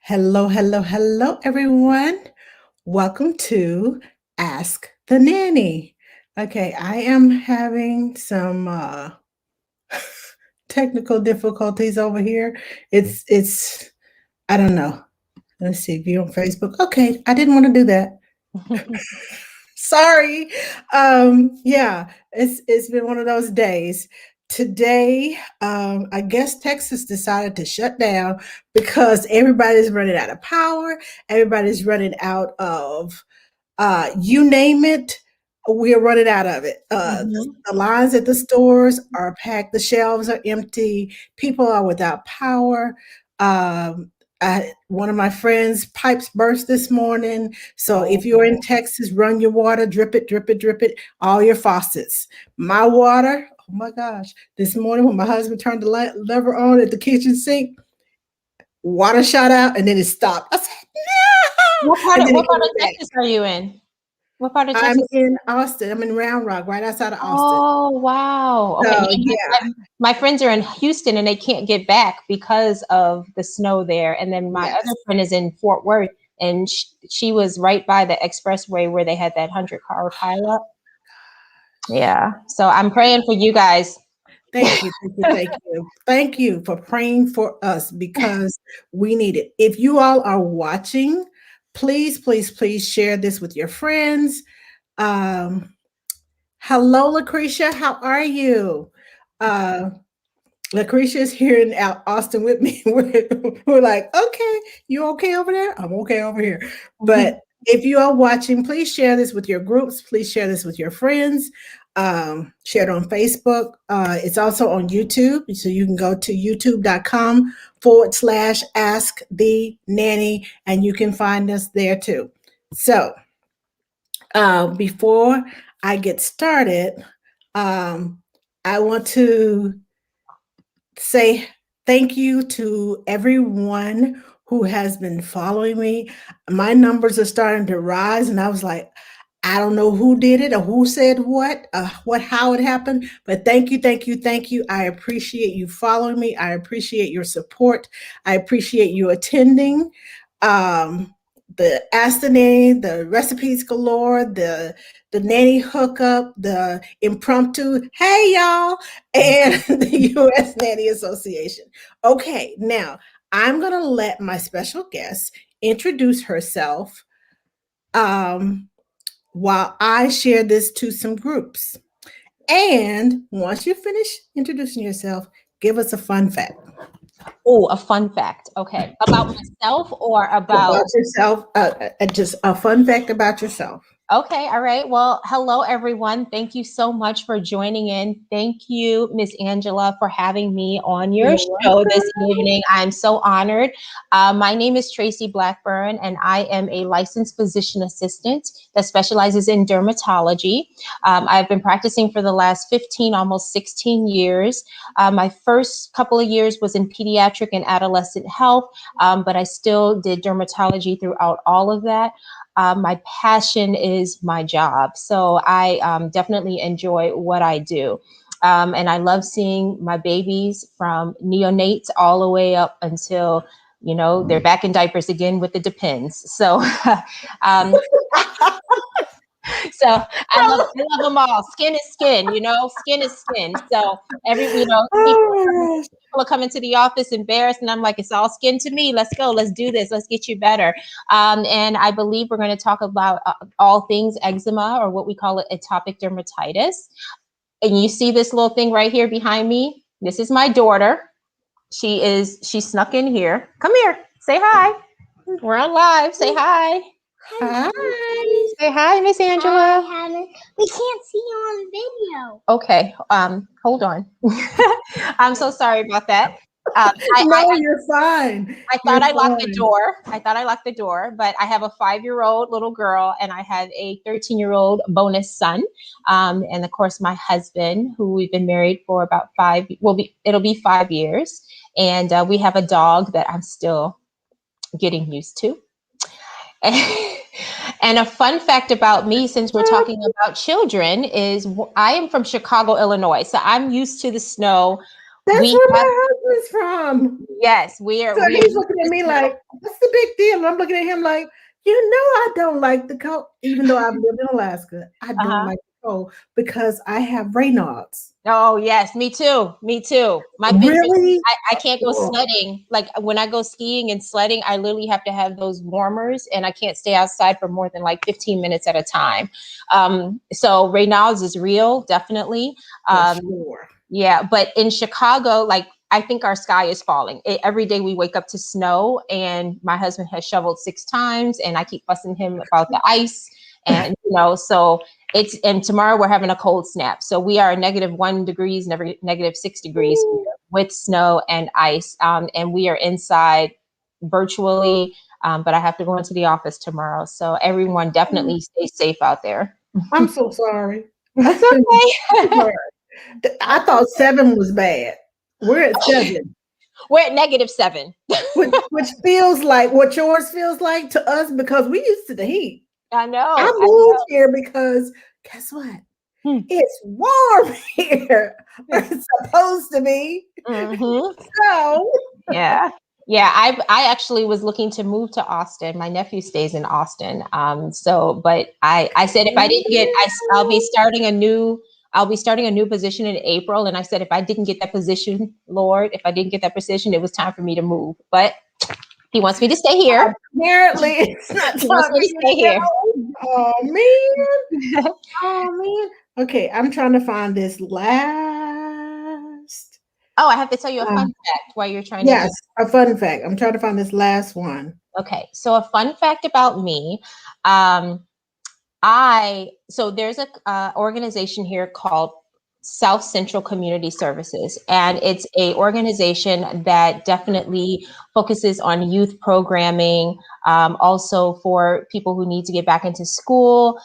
Hello, hello, hello, everyone. Welcome to Ask the Nanny. Okay, I am having some technical difficulties over here. It's I don't know. Let's see if you're on Facebook. Okay, I didn't want to do that. Sorry. Yeah, it's been one of those days. Today, I guess Texas decided to shut down because everybody's running out of power. Everybody's running out of you name it. We're running out of it. The lines at the stores are packed. The shelves are empty. People are without power. One of my friends' pipes burst this morning. So if you're in Texas, run your water, drip it, drip it, drip it, all your faucets. My water, oh my gosh, this morning when my husband turned the lever on at the kitchen sink, water shot out and then it stopped. I said, no. What part of Texas are you in? What part of Texas? I'm in Austin. I'm in Round Rock, right outside of Austin. Oh, wow. Okay. So, yeah. My friends are in Houston and they can't get back because of the snow there. And then my other friend is in Fort Worth and she was right by the expressway where they had that 100-car pileup. Yeah. So I'm praying for you guys. Thank you. Thank you. Thank you for praying for us because we need it. If you all are watching, please, please, please share this with your friends. Hello, Lucretia. How are you? Lucretia is here in Austin with me. We're like, okay, you okay over there? I'm okay over here. But if you are watching, please share this with your groups. Please share this with your friends. Share it on Facebook. It's also on YouTube. So you can go to youtube.com/Ask the Nanny, and you can find us there too. So before I get started, I want to say thank you to everyone who has been following me. My numbers are starting to rise, and I was like, I don't know who did it or who said how it happened, but thank you, thank you, thank you. I appreciate you following me. I appreciate your support. I appreciate you attending. The Ask the Nanny, the recipes galore, the nanny hookup, the impromptu, hey y'all, and the U.S. Nanny Association. Okay, now I'm gonna let my special guest introduce herself while I share this to some groups. And once you finish introducing yourself, give us a fun fact. Oh, a fun fact. Okay. About myself or about yourself? Just a fun fact about yourself. Okay. All right. Well, hello, everyone. Thank you so much for joining in. Thank you, Miss Angela, for having me on your show this evening. I'm so honored. My name is Tracee Blackburn, and I am a licensed physician assistant that specializes in dermatology. I've been practicing for the last 15, almost 16 years. My first couple of years was in pediatric and adolescent health, but I still did dermatology throughout all of that. My passion is my job. So I definitely enjoy what I do. And I love seeing my babies from neonates all the way up until, they're back in diapers again with the depends. So, so I love them all. Skin is skin, skin is skin. So people are coming to the office embarrassed, and I'm like, it's all skin to me. Let's go. Let's do this. Let's get you better. And I believe we're going to talk about all things eczema, or what we call it, atopic dermatitis. And you see this little thing right here behind me? This is my daughter. She snuck in here. Come here. Say hi. We're on live. Say hi. Hi. Say hi, Miss Angela. Hi, we can't see you on video. Okay. Hold on. I'm so sorry about that. You're fine. I thought I locked the door. I thought I locked the door, but I have a 5-year-old little girl and I have a 13-year-old bonus son. And of course, my husband, who we've been married for about it'll be 5 years. And we have a dog that I'm still getting used to. And a fun fact about me, since we're talking about children, is I am from Chicago, Illinois. So I'm used to the snow That's We where have, my husband's from. yes, we are. So We are he's using looking at the me snow. like, what's the big deal? And I'm looking at him like, I don't like the cold. Even though I've lived in Alaska, I don't Uh-huh. like the cold because I have Raynaud's. Oh yes, me too. Me too. My big thing, Really? I can't go Oh, sledding. Like when I go skiing and sledding, I literally have to have those warmers, and I can't stay outside for more than like 15 minutes at a time. So Raynaud's is real, definitely. for Um, sure. yeah, but in Chicago, like I think our sky is falling. Every day we wake up to snow, and my husband has shoveled 6 times, and I keep fussing him about the ice. And so and tomorrow we're having a cold snap. So we are -1 degrees, -6 degrees here Ooh. with snow and ice. And we are inside virtually, but I have to go into the office tomorrow. So everyone definitely stay safe out there. I'm so sorry. It's okay. I That's thought okay. 7 was bad. We're at 7, We're at -7. which feels like what yours feels like to us because we used to the heat. I I know. I moved here because guess what? know. It's warm here. Or it's supposed to be. Mm-hmm. So Yeah. Yeah, I actually was looking to move to Austin. My nephew stays in Austin. But I said if I didn't get I'll be starting a new position in April. And I said if I didn't get that position, Lord, if I didn't get that position, it was time for me to move. But he wants me to stay here. apparently it's not He wants time for me to you stay to here. go. Oh man. Oh man. Okay, I'm trying to find this last. Oh, I have to tell you a Uh, fun fact while you're trying to do. yes, a fun fact. I'm trying to find this last one. Okay, so a fun fact about me. So there's a organization here called South Central Community Services, and it's a organization that definitely focuses on youth programming, also for people who need to get back into school,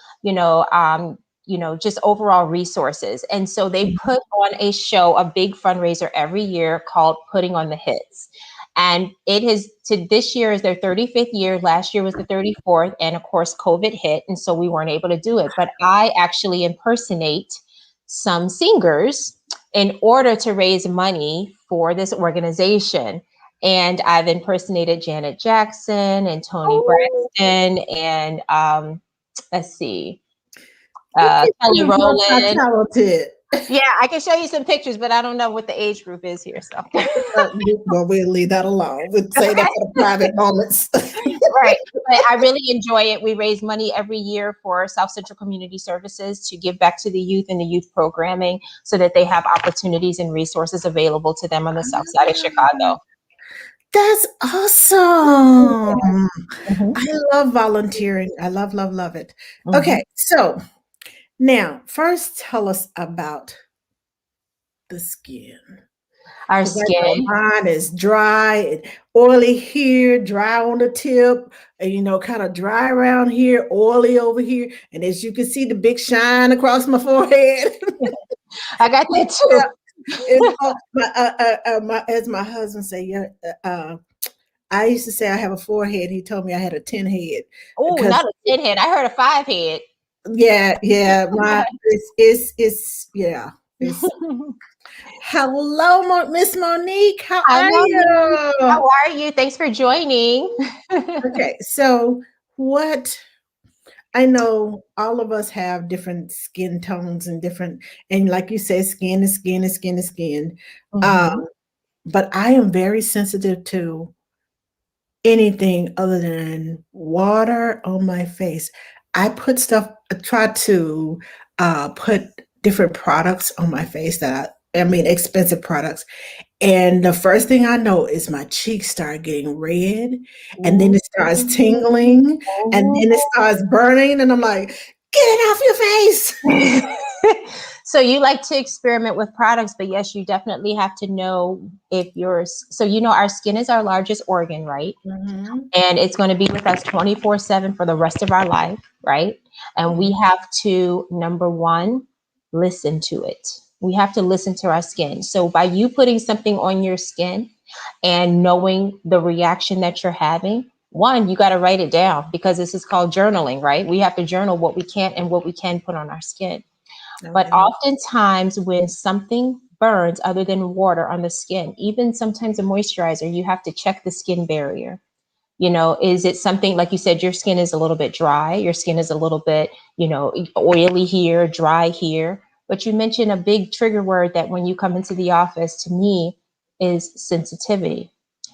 just overall resources. And so they put on a show, a big fundraiser every year called Putting on the Hits. And it has to this year is their 35th year. Last year was the 34th. And of course, COVID hit. And so we weren't able to do it. But I actually impersonate some singers in order to raise money for this organization. And I've impersonated Janet Jackson and Toni Oh, Braxton and let's see, you Kelly people are Rowland. talented. Yeah, I can show you some pictures, but I don't know what the age group is here. So Well, we'll leave that alone. We'll say that for the private moments. right. But I really enjoy it. We raise money every year for South Central Community Services to give back to the youth and the youth programming so that they have opportunities and resources available to them on the south side of Chicago. That's awesome. Mhm. I love volunteering. I love it. Mhm. Okay, so now first tell us about the skin. Our Because I know skin. mine is dry and oily here, dry on the tip, and kind of dry around here, oily over here. And as you can see, the big shine across my forehead. I got that Yeah, too. it's as my husband say, yeah. I used to say I have a 4 head. He told me I had a 10 head Oh, because not a 10 head. I heard a 5 head. yeah, my it's yeah. It's hello, Miss Monique. How Hi, are Monique. you? How are you? Thanks for joining. Okay, so what I know all of us have different skin tones and like you said, skin is skin is skin is skin. Um, Mhm. but I am very sensitive to anything other than water on my face. I try to put different products on my face I mean, expensive products. And the first thing I know is my cheeks start getting red, and then Ooh. it starts tingling, and then it starts burning, and I'm like, get it off your face. So you like to experiment with products, but yes, you definitely have to know if yours. So our skin is our largest organ, right? Mhm. And it's going to be with us 24/7 for the rest of our life, right? And we Mhm. have to, number one, listen to it. We have to listen to our skin. So by you putting something on your skin and knowing the reaction that you're having, one, you got to write it down because this is called journaling, right? We have to journal what we can and what we can put on our skin. But Okay. oftentimes when something burns other than water on the skin. Even sometimes a moisturizer, you have to check the skin barrier. Is it something like you said, your skin is a little bit dry, your skin is a little bit, oily here, dry here. But you mentioned a big trigger word that when you come into the office to me is sensitivity.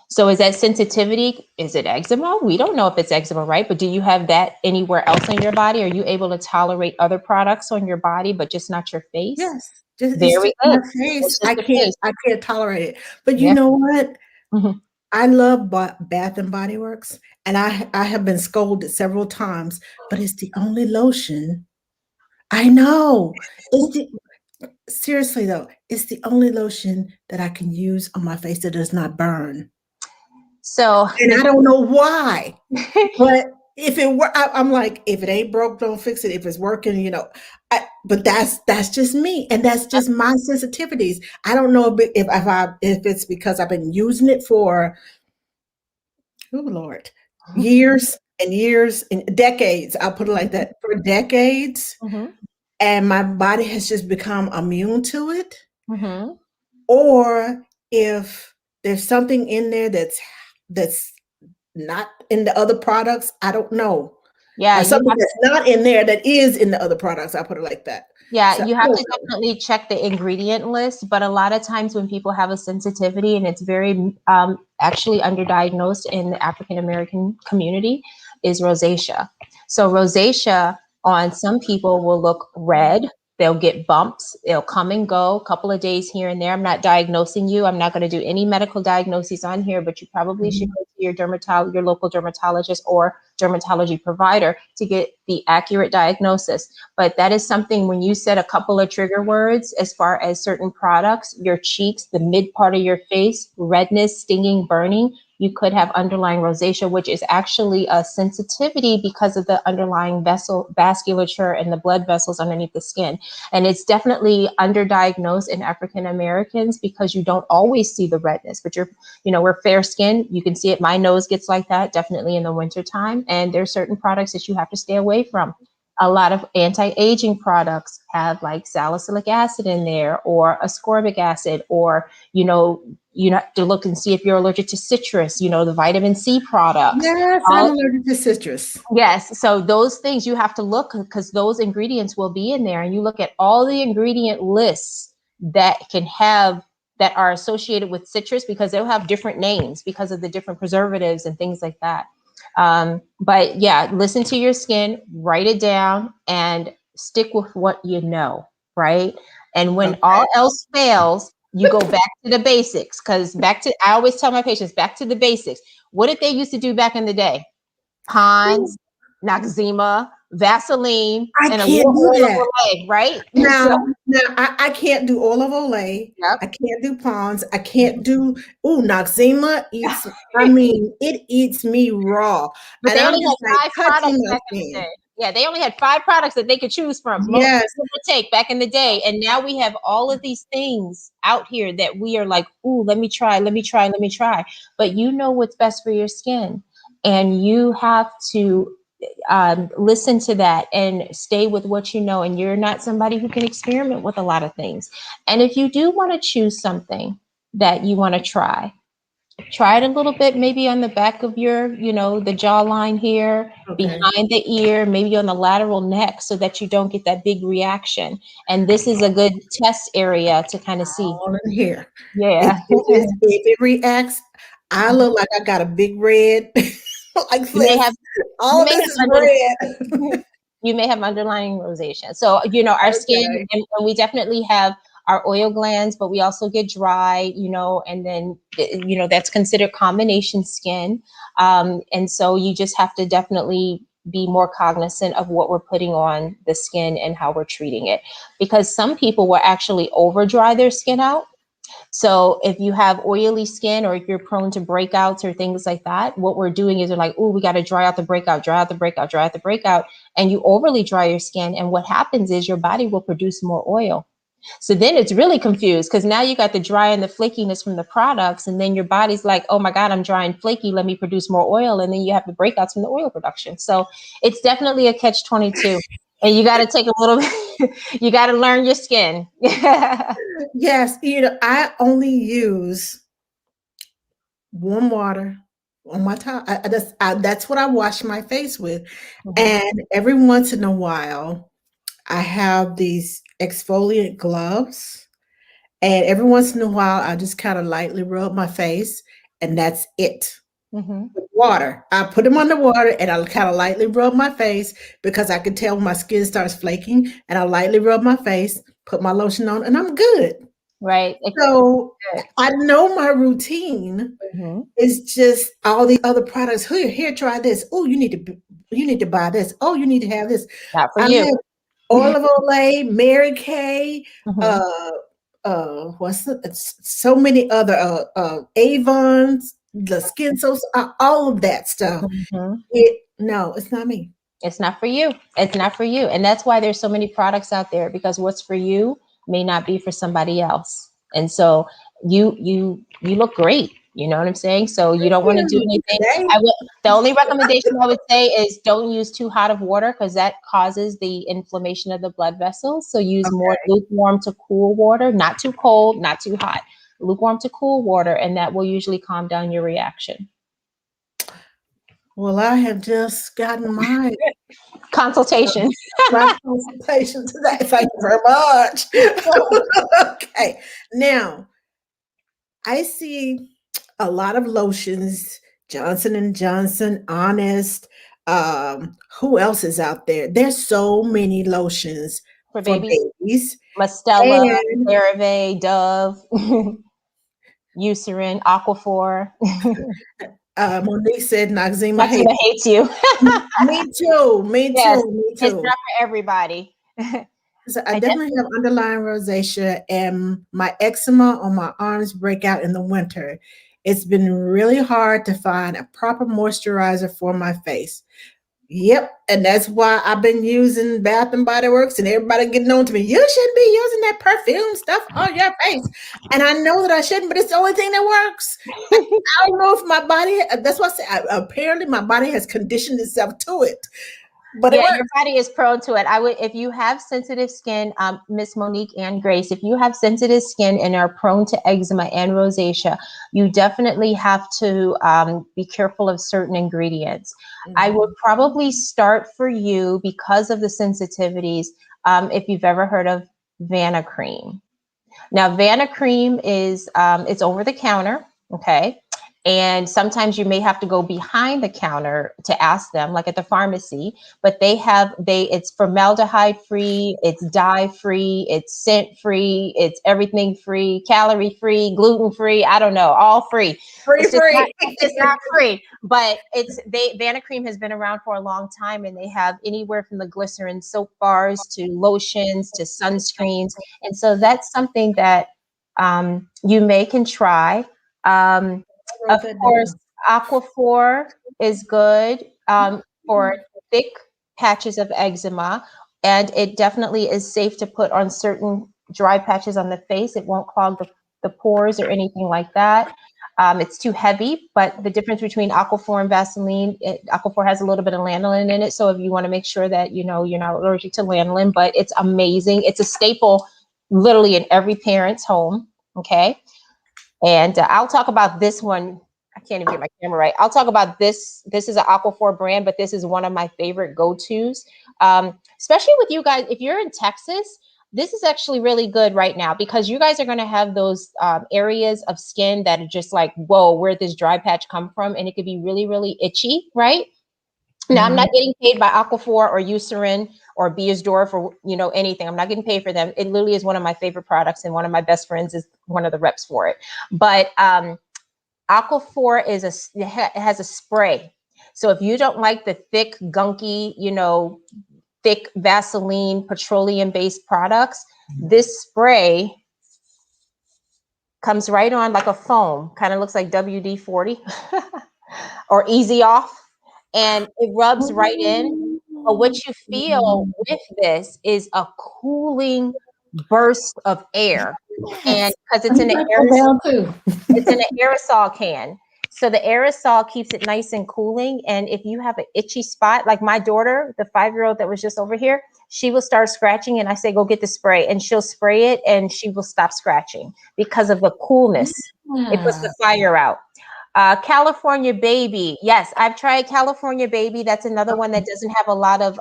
So is that sensitivity, is it eczema? We don't know if it's eczema, right? But do you have that anywhere else on your body? Are you able to tolerate other products on your body, but just not your face? Yes, it's Very just good. my face. It's just your face. I can't tolerate it. But you Yeah. know what? Mhm. I love Bath and Body Works, and I have been scolded several times, but it's the only lotion. I know. Seriously though, it's the only lotion that I can use on my face that does not burn. So And I don't know why. But if it were, I'm like, if it ain't broke, don't fix it. If it's working, but that's just me, and that's just my sensitivities. I don't know if it's because I've been using it for, oh Lord, years and years and decades. I'll put it like that, for decades, Mhm. and my body has just become immune to it, Mhm. or if there's something in there that's not in the other products. I don't know. Yeah, Or you something have that's not in there that is in the other products. I'll put it like that. Yeah, So you I have don't to know. definitely check the ingredient list. But a lot of times when people have a sensitivity and it's very actually underdiagnosed in the African American community is rosacea. So rosacea on some people will look red. They'll get bumps. It'll come and go a couple of days here and there. I'm not diagnosing you. I'm not going to do any medical diagnoses on here, but you probably should go to your local dermatologist or dermatology provider to get the accurate diagnosis. But that is something when you said a couple of trigger words as far as certain products, your cheeks, the mid part of your face, redness, stinging, burning, you could have underlying rosacea, which is actually a sensitivity because of the underlying vasculature and the blood vessels underneath the skin. And it's definitely underdiagnosed in African Americans because you don't always see the redness, but we're fair skinned. You can see it. My nose gets like that, definitely in the wintertime. And there's certain products that you have to stay away from. A lot of anti-aging products have like salicylic acid in there or ascorbic acid, or, you have to look and see if you're allergic to citrus, the vitamin C products. Yes, I'm allergic to citrus. Yes. So those things you have to look because those ingredients will be in there, and you look at all the ingredient lists that are associated with citrus because they'll have different names because of the different preservatives and things like that. But yeah, listen to your skin, write it down, and stick with what you know, right? And when Okay. all else fails, you go back to the basics. I always tell my patients, back to the basics. What did they used to do back in the day? Pond's, Noxzema, Vaseline, I and a can't little do oil of that. Olay, right? So, Now I can't do all of Olay. yep. I can't do Pond's. I can't do, Noxzema eats, I mean, it eats me raw. But And they I'm only just like had 5 products touching my back in the skin. day. Yeah, they only had 5 products that they could choose from, Yes. give or take, back in the day. And now we have all of these things out here that we are like, ooh, let me try, let me try, let me try. But you know what's best for your skin. And you have to listen to that and stay with what you know. And you're not somebody who can experiment with a lot of things. And if you do want to choose something that you want to try it a little bit, maybe on the back of your, the jawline here, Okay. behind the ear, maybe on the lateral neck so that you don't get that big reaction. And this is a good test area to kind of see. All in here. Yeah. If it reacts, I look like I got a big red, like You may this. have All you of may this have is red. you may have underlying rosacea. So, our skin, Okay. and we definitely have our oil glands, but we also get dry, and then, that's considered combination skin. And so you just have to definitely be more cognizant of what we're putting on the skin and how we're treating it. Because some people will actually over dry their skin out. So if you have oily skin or if you're prone to breakouts or things like that, what we're doing is we're like, oh, we got to dry out the breakout, dry out the breakout, dry out the breakout. And you overly dry your skin. And what happens is your body will produce more oil. So then it's really confused because now you got the dry and the flakiness from the products. And then your body's like, oh my God, I'm dry and flaky. Let me produce more oil. And then you have the breakouts from the oil production. So it's definitely a catch-22. And you got to take a little bit, you got to learn your skin. Yes, I only use warm water on my top. That's what I wash my face with. And every once in a while, I have these exfoliant gloves. And every once in a while, I just kind of lightly rub my face, and that's it. Mm-hmm. With water. I put them on the water, and I kind of lightly rub my face because I can tell when my skin starts flaking. And I lightly rub my face, put my lotion on, and I'm good. Right. So Good. I know my routine. Mm-hmm. It's just all the other products. Here, try this. Oh, you need to buy this. Oh, you need to have this. Not for I you. have Olive Olay, Mary Kay, Mm-hmm. so many other Avons, the Skin So, all of that stuff. Mm-hmm. No, it's not me. It's not for you. It's not for you. And that's why there's so many products out there, because what's for you may not be for somebody else. And so you look great. You know what I'm saying? So you don't want to do anything. Today. The only recommendation I would say is don't use too hot of water, because that causes the inflammation of the blood vessels. So use more lukewarm to cool water, not too cold, not too hot. Lukewarm to cool water, and that will usually calm down your reaction. Well, I have just gotten my Consultation. consultation today. Thank you very much. Okay. Now, I see a lot of lotions, Johnson and Johnson, Honest. Who else is out there? There's so many lotions For for babies. babies. Mastella, And CeraVe, Dove, Eucerin, Aquaphor. Monique said Noxzema That's hates. what hates you. Me too. Me Yes, too. Me it's too. not for everybody. So I definitely have underlying rosacea, and my eczema on my arms break out in the winter. It's been really hard to find a proper moisturizer for my face. Yep, and that's why I've been using Bath and Body Works, and everybody getting on to me. You shouldn't be using that perfume stuff on your face, and I know that I shouldn't, but it's the only thing that works. I don't know if my body. That's why I say apparently my body has conditioned itself to it. But yeah, your body is prone to it. I would, if you have sensitive skin, Miss Monique and Grace, if you have sensitive skin and are prone to eczema and rosacea, you definitely have to be careful of certain ingredients. I would probably start for you, because of the sensitivities, if you've ever heard of Vanna Cream. Now, Vanna Cream is it's over the counter, okay? And sometimes you may have to go behind the counter to ask them, like at the pharmacy, but it's formaldehyde free, it's dye free, it's scent free, it's everything free, calorie free, gluten free, I don't know, all free. It's not free, but Vanna Cream has been around for a long time, and they have anywhere from the glycerin soap bars to lotions to sunscreens. And so that's something that you can try. Of course, Aquaphor is good for thick patches of eczema, and it definitely is safe to put on certain dry patches on the face. It won't clog the pores or anything like that. It's too heavy, but the difference between Aquaphor and Vaseline, Aquaphor has a little bit of lanolin in it. So if you want to make sure that, you're not allergic to lanolin, but it's amazing. It's a staple literally in every parent's home. Okay. And I'll talk about this one. I can't even get my camera right. I'll talk about this. This is an Aquaphor brand, but this is one of my favorite go-tos, especially with you guys. If you're in Texas, this is actually really good right now, because you guys are going to have those areas of skin that are just like, whoa, where'd this dry patch come from? And it could be really, really itchy, right? Now, I'm not getting paid by Aquaphor or Eucerin or Bioderma for, anything. I'm not getting paid for them. It literally is one of my favorite products, and one of my best friends is one of the reps for it. But Aquaphor it has a spray. So if you don't like the thick, gunky, thick Vaseline petroleum-based products, this spray comes right on like a foam, kind of looks like WD-40 or Easy Off. And it rubs right in. But what you feel with this is a cooling burst of air. And because it's in an aerosol, it's in an aerosol can. So the aerosol keeps it nice and cooling. And if you have an itchy spot, like my daughter, the 5-year-old that was just over here, she will start scratching and I say, go get the spray, and she'll spray it and she will stop scratching because of the coolness. It puts the fire out. California Baby. Yes, I've tried California Baby. That's another one that doesn't have a lot of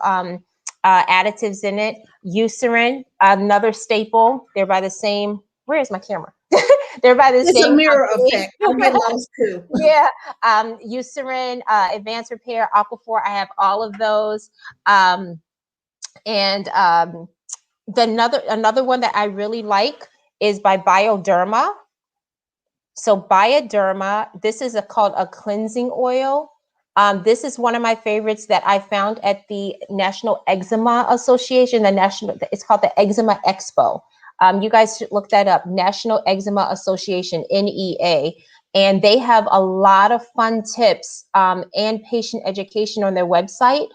additives in it. Eucerin, another staple. They're by the same. Where is my camera? They're by the It's same. a mirror effect. I get lost too. Yeah. Eucerin, Advanced Repair, Aquaphor. I have all of those. Another one that I really like is by Bioderma. So Bioderma, this is called a cleansing oil. This is one of my favorites that I found at the National Eczema Association. It's called the Eczema Expo. You guys should look that up. National Eczema Association, NEA. And they have a lot of fun tips and patient education on their website.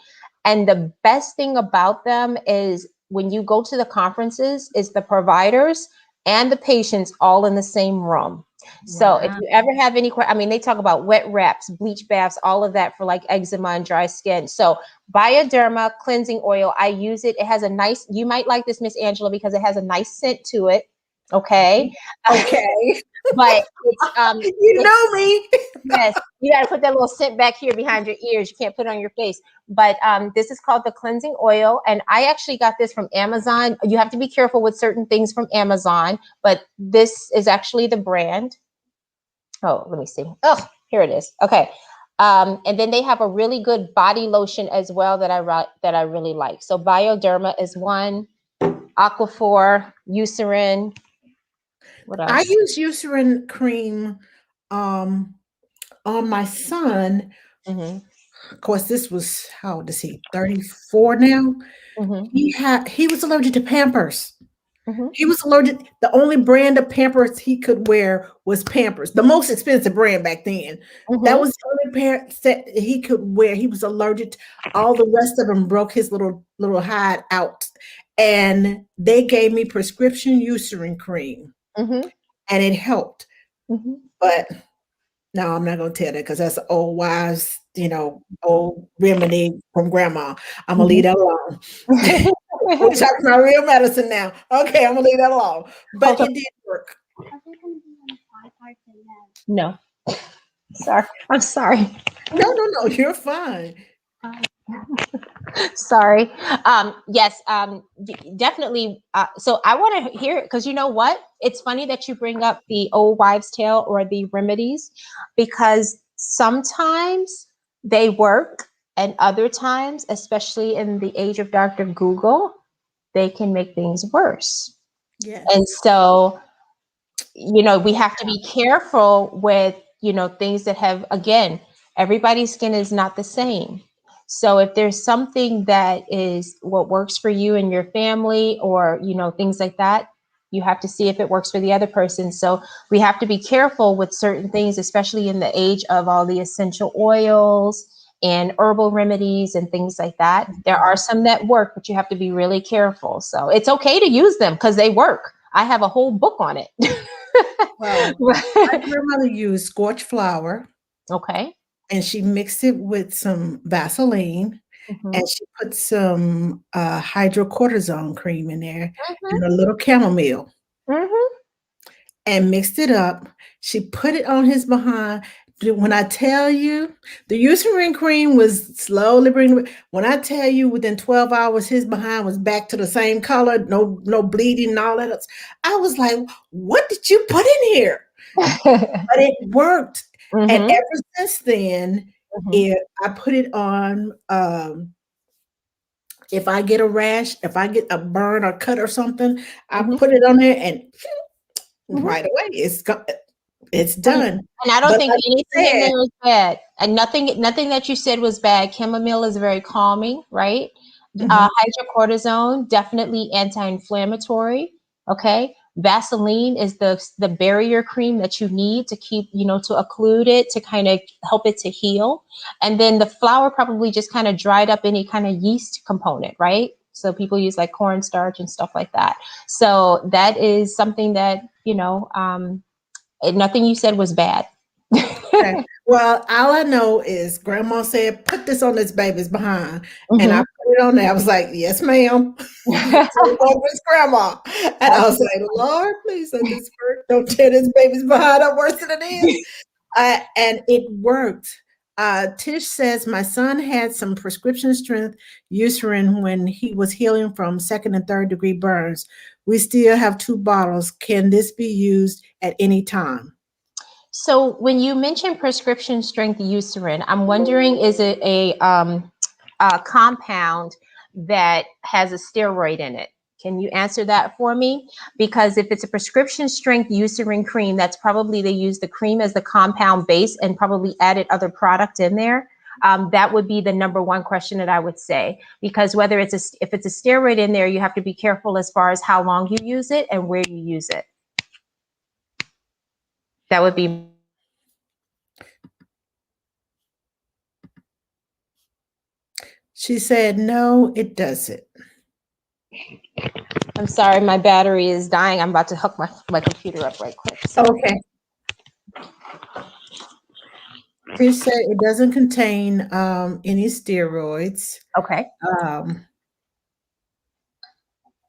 And the best thing about them is when you go to the conferences, is the providers and the patients all in the same room. So if you ever have any, they talk about wet wraps, bleach baths, all of that for like eczema and dry skin. So Bioderma cleansing oil, I use it. It has a nice, you might like this, Miss Angela, because it has a nice scent to it. Okay. Okay. But it's, you know me. Yes, you got to put that little scent back here behind your ears. You can't put it on your face. But this is called the cleansing oil. And I actually got this from Amazon. You have to be careful with certain things from Amazon, but this is actually the brand. Oh, let me see. Oh, here it is. Okay. And then they have a really good body lotion as well that I really like. So Bioderma is one, Aquaphor, Eucerin. What else? I use Eucerin cream on my son. Mm-hmm. Of course, this was, how old is he? 34 now. Mm-hmm. He was allergic to Pampers. Mm-hmm. He was allergic. The only brand of Pampers he could wear was Pampers, the most expensive brand back then. Mm-hmm. That was the only pair that he could wear. He was allergic. All the rest of them broke his little hide out. And they gave me prescription Eucerin cream, Mm-hmm. and it helped. Mm-hmm. But no, I'm not going to tell that because that's an old wise, old remedy from grandma. I'm going to leave that alone. We're talking about real medicine now. Okay, I'm going to leave that alone. But it did work. No. Sorry. I'm sorry. No, you're fine. Sorry. Yes, definitely. So I want to hear it because you know what? It's funny that you bring up the old wives' tale or the remedies, because sometimes they work and other times, especially in the age of Dr. Google, they can make things worse. Yes. And so, we have to be careful with, things that have, again, everybody's skin is not the same. So if there's something that is what works for you and your family, or, things like that, you have to see if it works for the other person. So we have to be careful with certain things, especially in the age of all the essential oils and herbal remedies and things like that. There are some that work, but you have to be really careful. So it's okay to use them because they work. I have a whole book on it. Well, my grandmother used scorched flour. Okay. And she mixed it with some Vaseline, and she put some hydrocortisone cream in there and a little chamomile, and mixed it up. She put it on his behind. When I tell you, the Eucerin cream was slowly bringing. When I tell you, within 12 hours, his behind was back to the same color, no bleeding and all that. I was like, "What did you put in here?" But it worked. And ever since then, I put it on, if I get a rash, if I get a burn or cut or something, I put it on there and right away it's done. And I don't think anything in there is bad. And nothing that you said was bad. Chamomile is very calming, right? Hydrocortisone, definitely anti-inflammatory. Okay. Vaseline is the barrier cream that you need to keep, to occlude it, to kind of help it to heal. And then the flour probably just kind of dried up any kind of yeast component, right? So people use like cornstarch and stuff like that. So that is something that, nothing you said was bad. Okay. Well, all I know is grandma said, put this on this baby's behind. And I put it on there. I was like, yes, ma'am. So long with grandma. And I was like, Lord, please let this work. Don't tear this baby's behind up worse than it is. And it worked. Tish says, my son had some prescription strength Eucerin when he was healing from second and third degree burns. We still have 2 bottles. Can this be used at any time? So when you mention prescription strength Eucerin, I'm wondering, is it a compound that has a steroid in it? Can you answer that for me? Because if it's a prescription strength Eucerin cream, that's probably they use the cream as the compound base and probably added other product in there. That would be the number one question that I would say, because whether if it's a steroid in there, you have to be careful as far as how long you use it and where you use it. That would be. She said, no, it doesn't. I'm sorry, my battery is dying. I'm about to hook my computer up right quick. So. Okay. Tish said it doesn't contain any steroids. Okay.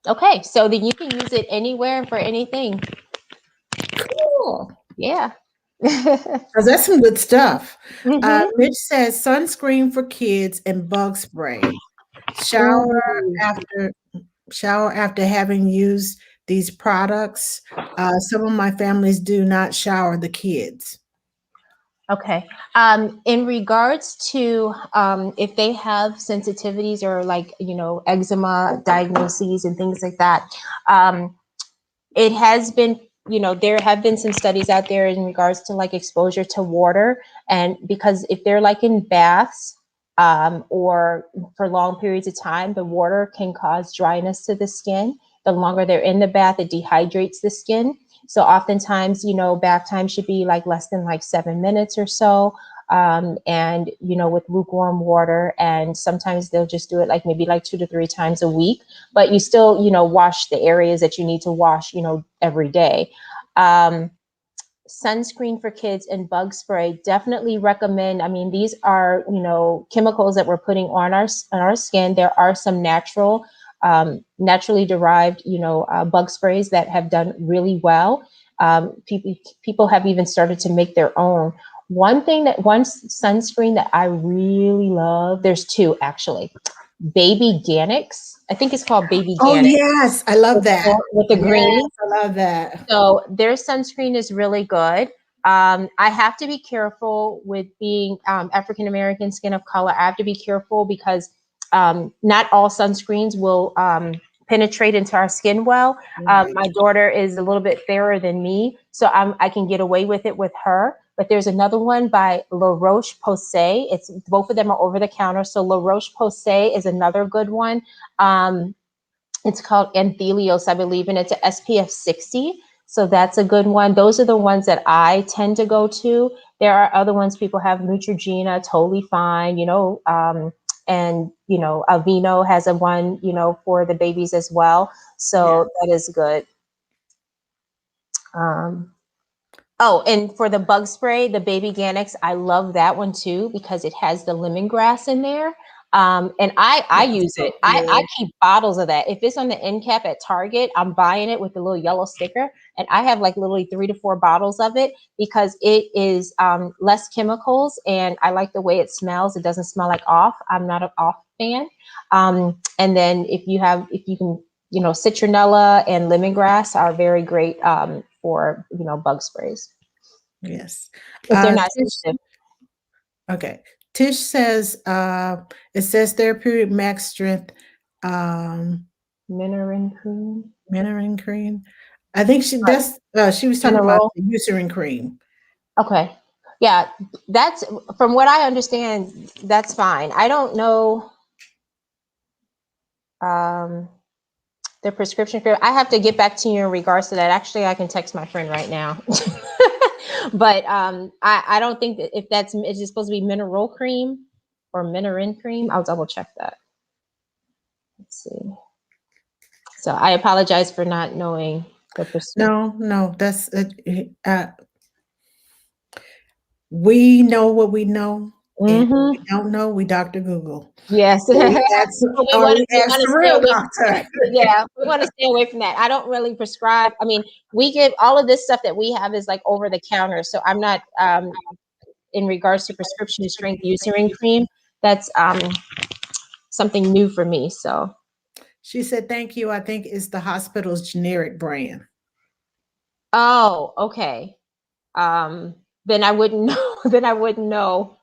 Okay, so then you can use it anywhere for anything. Cool. Yeah. Because that's some good stuff. Mitch says sunscreen for kids and bug spray. Shower after having used these products. Some of my families do not shower the kids. Okay. In regards to if they have sensitivities or like, eczema diagnoses and things like that, it has been, there have been some studies out there in regards to like exposure to water. And because if they're like in baths or for long periods of time, the water can cause dryness to the skin. The longer they're in the bath, it dehydrates the skin. So oftentimes, bath time should be like less than like 7 minutes or so. And, with lukewarm water, and sometimes they'll just do it like maybe like 2 to 3 times a week, but you still, wash the areas that you need to wash, every day. Sunscreen for kids and bug spray, definitely recommend. I mean, these are, chemicals that we're putting on our skin. There are some naturally derived, bug sprays that have done really well. People have even started to make their own. One sunscreen that I really love, there's 2 actually. Baby Ganix. I think it's called Baby Ganix. Oh yes, I love that. With the green. Yes, I love that. So their sunscreen is really good. I have to be careful with being African American, skin of color. I have to be careful because not all sunscreens will penetrate into our skin well. Right. My daughter is a little bit fairer than me, so I can get away with it with her. But there's another one by La Roche-Posay. Both of them are over the counter. So La Roche-Posay is another good one. It's called Anthelios, I believe, and it's an SPF 60. So that's a good one. Those are the ones that I tend to go to. There are other ones people have. Neutrogena, totally fine, and Aveeno has a one, for the babies as well. So that is good. Oh, and for the bug spray, the Baby Ganix, I love that one too because it has the lemongrass in there. And I use it. I keep bottles of that. If it's on the end cap at Target, I'm buying it with the little yellow sticker. And I have like literally 3 to 4 bottles of it because it is less chemicals. And I like the way it smells. It doesn't smell like off. I'm not an off fan. And then if you can, citronella and lemongrass are very great for, bug sprays. Yes. If they're not sensitive. Okay. Tish says, it says Therapeutic Max Strength. Minerin cream. Minerin cream. I think she was talking about the Eucerin cream. Okay. Yeah, that's from what I understand, that's fine. I don't know the prescription cream. I have to get back to you in regards to that. Actually, I can text my friend right now. But I don't think that if it's supposed to be mineral cream or minerin cream. I'll double check that. Let's see. So I apologize for not knowing the prescription. No, that's we know what we know. And if Mm-hmm. we don't know, we Dr. Google. Yes. Or we ask, But we or want we we ask want to the stay real away. doctor. Yeah, we want to stay away from that. I don't really prescribe. I mean, we give all of this stuff that we have is like over the counter. So I'm not in regards to prescription strength Eucerin cream. That's something new for me. So She said, thank you. I think it's the hospital's generic brand. oh, okay. Then I wouldn't know. Then I wouldn't know.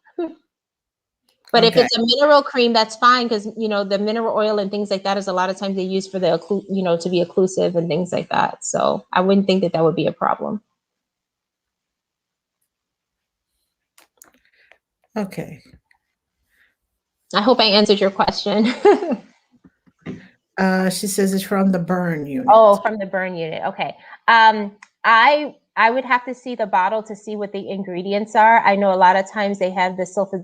But if Okay. it's a mineral cream, that's fine because the mineral oil and things like that is a lot of times they use for the to be occlusive and things like that. So I wouldn't think that would be a problem. Okay. I hope I answered your question. She says it's from the burn unit. Oh, from the burn unit. Okay. I would have to see the bottle to see what the ingredients are. I know a lot of times they have the silver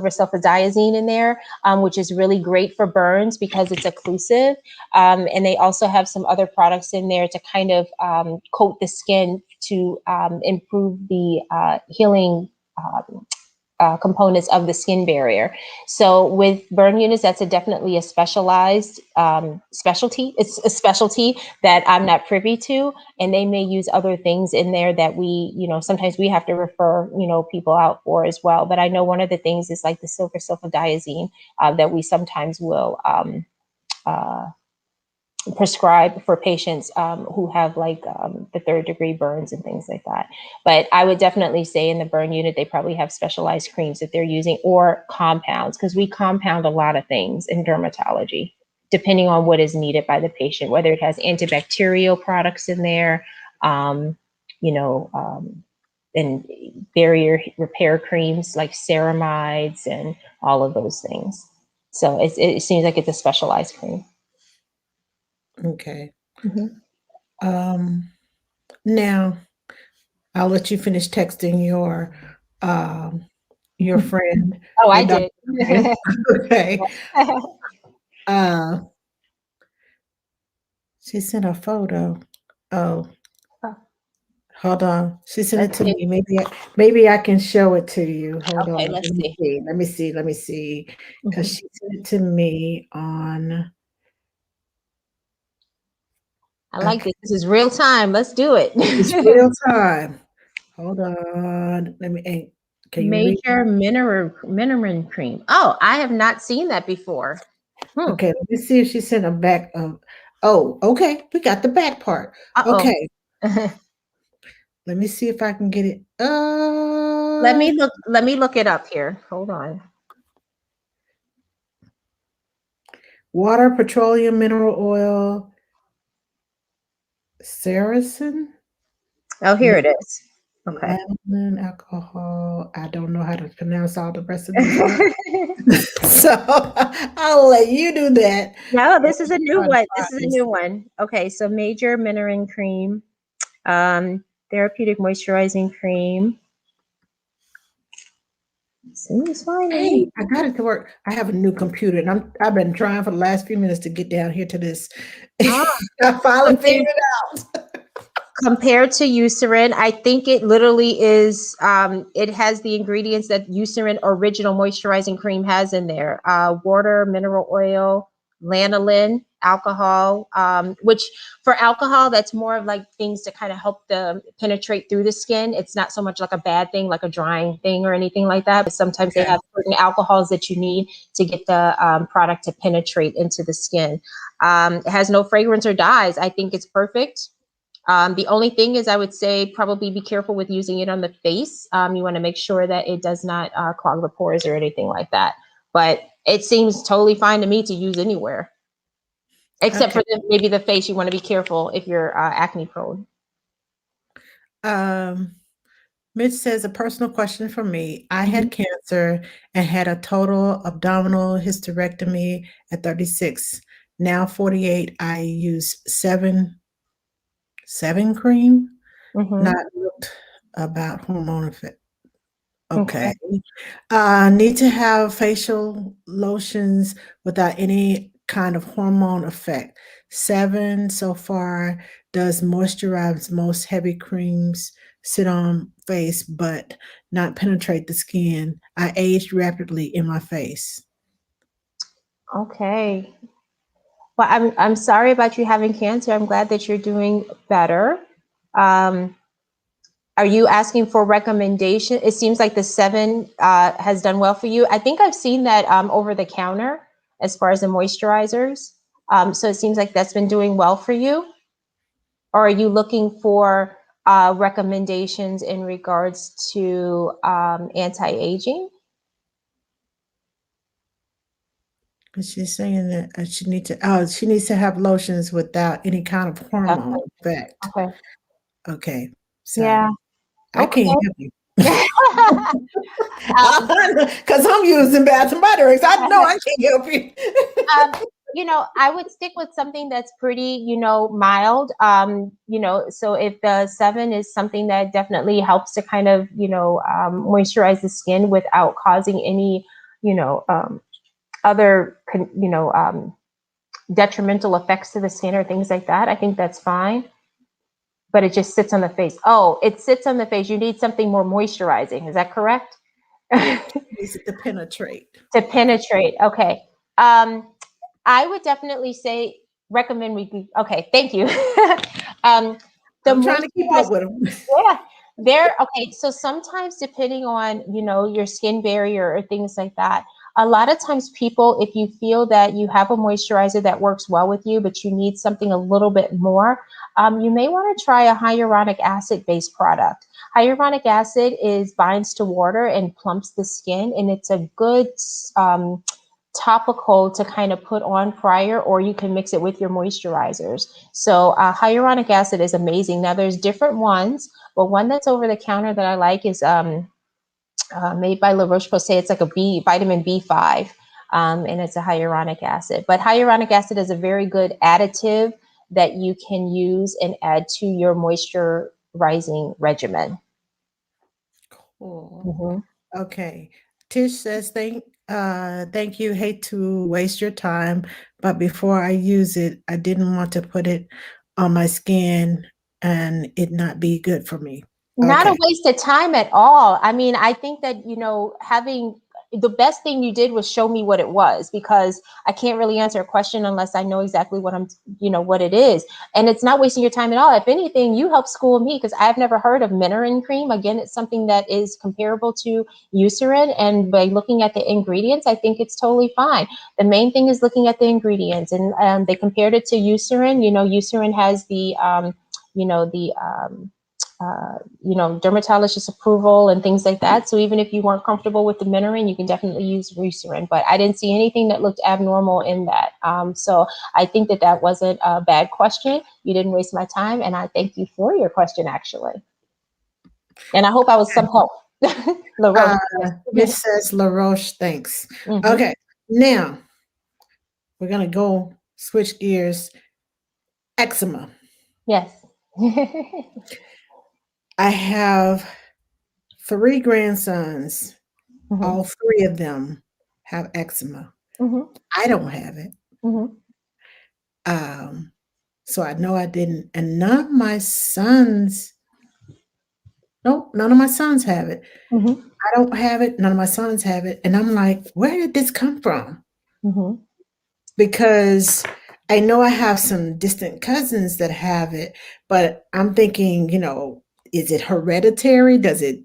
sulfadiazine in there, which is really great for burns because it's occlusive. And they also have some other products in there to kind of coat the skin to improve the healing components of the skin barrier. So with burn units, that's definitely a specialized specialty. It's a specialty that I'm not privy to, and they may use other things in there that we, sometimes we have to refer, people out for as well. But I know one of the things is like the silver sulfadiazine that we sometimes will prescribe for patients who have like the 3rd-degree burns and things like that. But I would definitely say in the burn unit, they probably have specialized creams that they're using or compounds, because we compound a lot of things in dermatology, depending on what is needed by the patient, whether it has antibacterial products in there, and barrier repair creams like ceramides and all of those things. So it seems like it's a specialized cream. Okay. Mm-hmm. Now I'll let you finish texting your friend. Oh, I your did. doctor. Okay. She sent a photo. Oh, hold on. She sent it to me. Maybe I can show it to you. Hold Okay, on. let's see. Let me see. Because Mhm. she sent it to me on. I like this. This is real time. Let's do it. It's real time. Hold on. Let me. Can you read? Major mineral cream. Oh, I have not seen that before. Okay, let me see if she sent a back of. Oh, okay. We got the back part. Uh-oh. Okay. Let me see if I can get it. Let me look it up here. Hold on. Water, petroleum, mineral oil, Saracen. Oh, here it is. Okay. Lanolin, alcohol. I don't know how to pronounce all the rest of these words. So I'll let you do that. No, this is a new one. This is a new one. Okay, so major mineral cream, therapeutic moisturizing cream. Seems fine. Hey, I got it to work. I have a new computer, and I've been trying for the last few minutes to get down here to this. I finally figured it out. Compared to Eucerin, I think it literally is, it has the ingredients that Eucerin original moisturizing cream has in there. Water, mineral oil, lanolin, alcohol, which for alcohol, that's more of like things to kind of help penetrate through the skin. It's not so much like a bad thing, like a drying thing or anything like that. But sometimes they have certain alcohols that you need to get the product to penetrate into the skin. It has no fragrance or dyes. I think it's perfect. The only thing is I would say probably be careful with using it on the face. You want to make sure that it does not clog the pores or anything like that. But it seems totally fine to me to use anywhere. Except for maybe the face. You want to be careful if you're acne prone. Mitch says, a personal question for me. I had cancer and had a total abdominal hysterectomy at 36. Now 48, I use 7 cream. Not looked about hormone effect. Okay. Need to have facial lotions without any kind of hormone effect. 7 so far. Does moisturize most heavy creams sit on face, but not penetrate the skin. I aged rapidly in my face. Okay. Well, I'm sorry about you having cancer. I'm glad that you're doing better. Um, are you asking for recommendation? It seems like the 7 has done well for you. I think I've seen that over the counter as far as the moisturizers. So it seems like that's been doing well for you. Or are you looking for recommendations in regards to anti-aging? She's saying that she needs to have lotions without any kind of Okay. hormone effect. Okay. Okay, so Yeah. I Okay. can't help you. Because I'm using Bath and Body Works. I know I can't help you. I would stick with something that's pretty, mild. So if the 7 is something that definitely helps to kind of, moisturize the skin without causing any, other, detrimental effects to the skin or things like that, I think that's fine. But it just sits on the face. Oh, it sits on the face. You need something more moisturizing. Is that correct? Needs it to penetrate. To penetrate. Okay. I would definitely recommend okay, thank you. I'm trying to keep up with them. Yeah, okay. So sometimes depending on, your skin barrier or things like that, a lot of times people, if you feel that you have a moisturizer that works well with you, but you need something a little bit more, you may want to try a hyaluronic acid based product. Hyaluronic acid binds to water and plumps the skin, and it's a good topical to kind of put on prior, or you can mix it with your moisturizers. So hyaluronic acid is amazing. Now there's different ones, but one that's over the counter that I like is made by La Roche-Posay. It's like vitamin B5, and it's a hyaluronic acid. But hyaluronic acid is a very good additive that you can use and add to your moisturizing regimen. Cool. Mm-hmm. Okay. Tish says, thank you. Hate to waste your time, but before I use it, I didn't want to put it on my skin and it not be good for me. Not Okay. a waste of time at all. I mean, I think that, having the best thing you did was show me what it was, because I can't really answer a question unless I know exactly what it is. And it's not wasting your time at all. If anything, you help school me, because I've never heard of Nanny cream. Again, it's something that is comparable to Eucerin. And by looking at the ingredients, I think it's totally fine. The main thing is looking at the ingredients, and they compared it to Eucerin. Eucerin has the, dermatologist approval and things like that. So even if you weren't comfortable with the Nanny, you can definitely use Eucerin. But I didn't see anything that looked abnormal in that. So I think that wasn't a bad question. You didn't waste my time, and I thank you for your question, actually. And I hope I was some help. La Roche. It says La Roche, thanks. Mm-hmm. Okay, now we're gonna go switch gears. Eczema. Yes. I have 3 grandsons. Mm-hmm. All 3 of them have eczema. Mm-hmm. I don't have it. Mm-hmm. So I know I didn't, and none of my sons have it. Mm-hmm. I don't have it, none of my sons have it, and I'm like, where did this come from? Mm-hmm. Because I know I have some distant cousins that have it, but I'm thinking, is it hereditary? Does it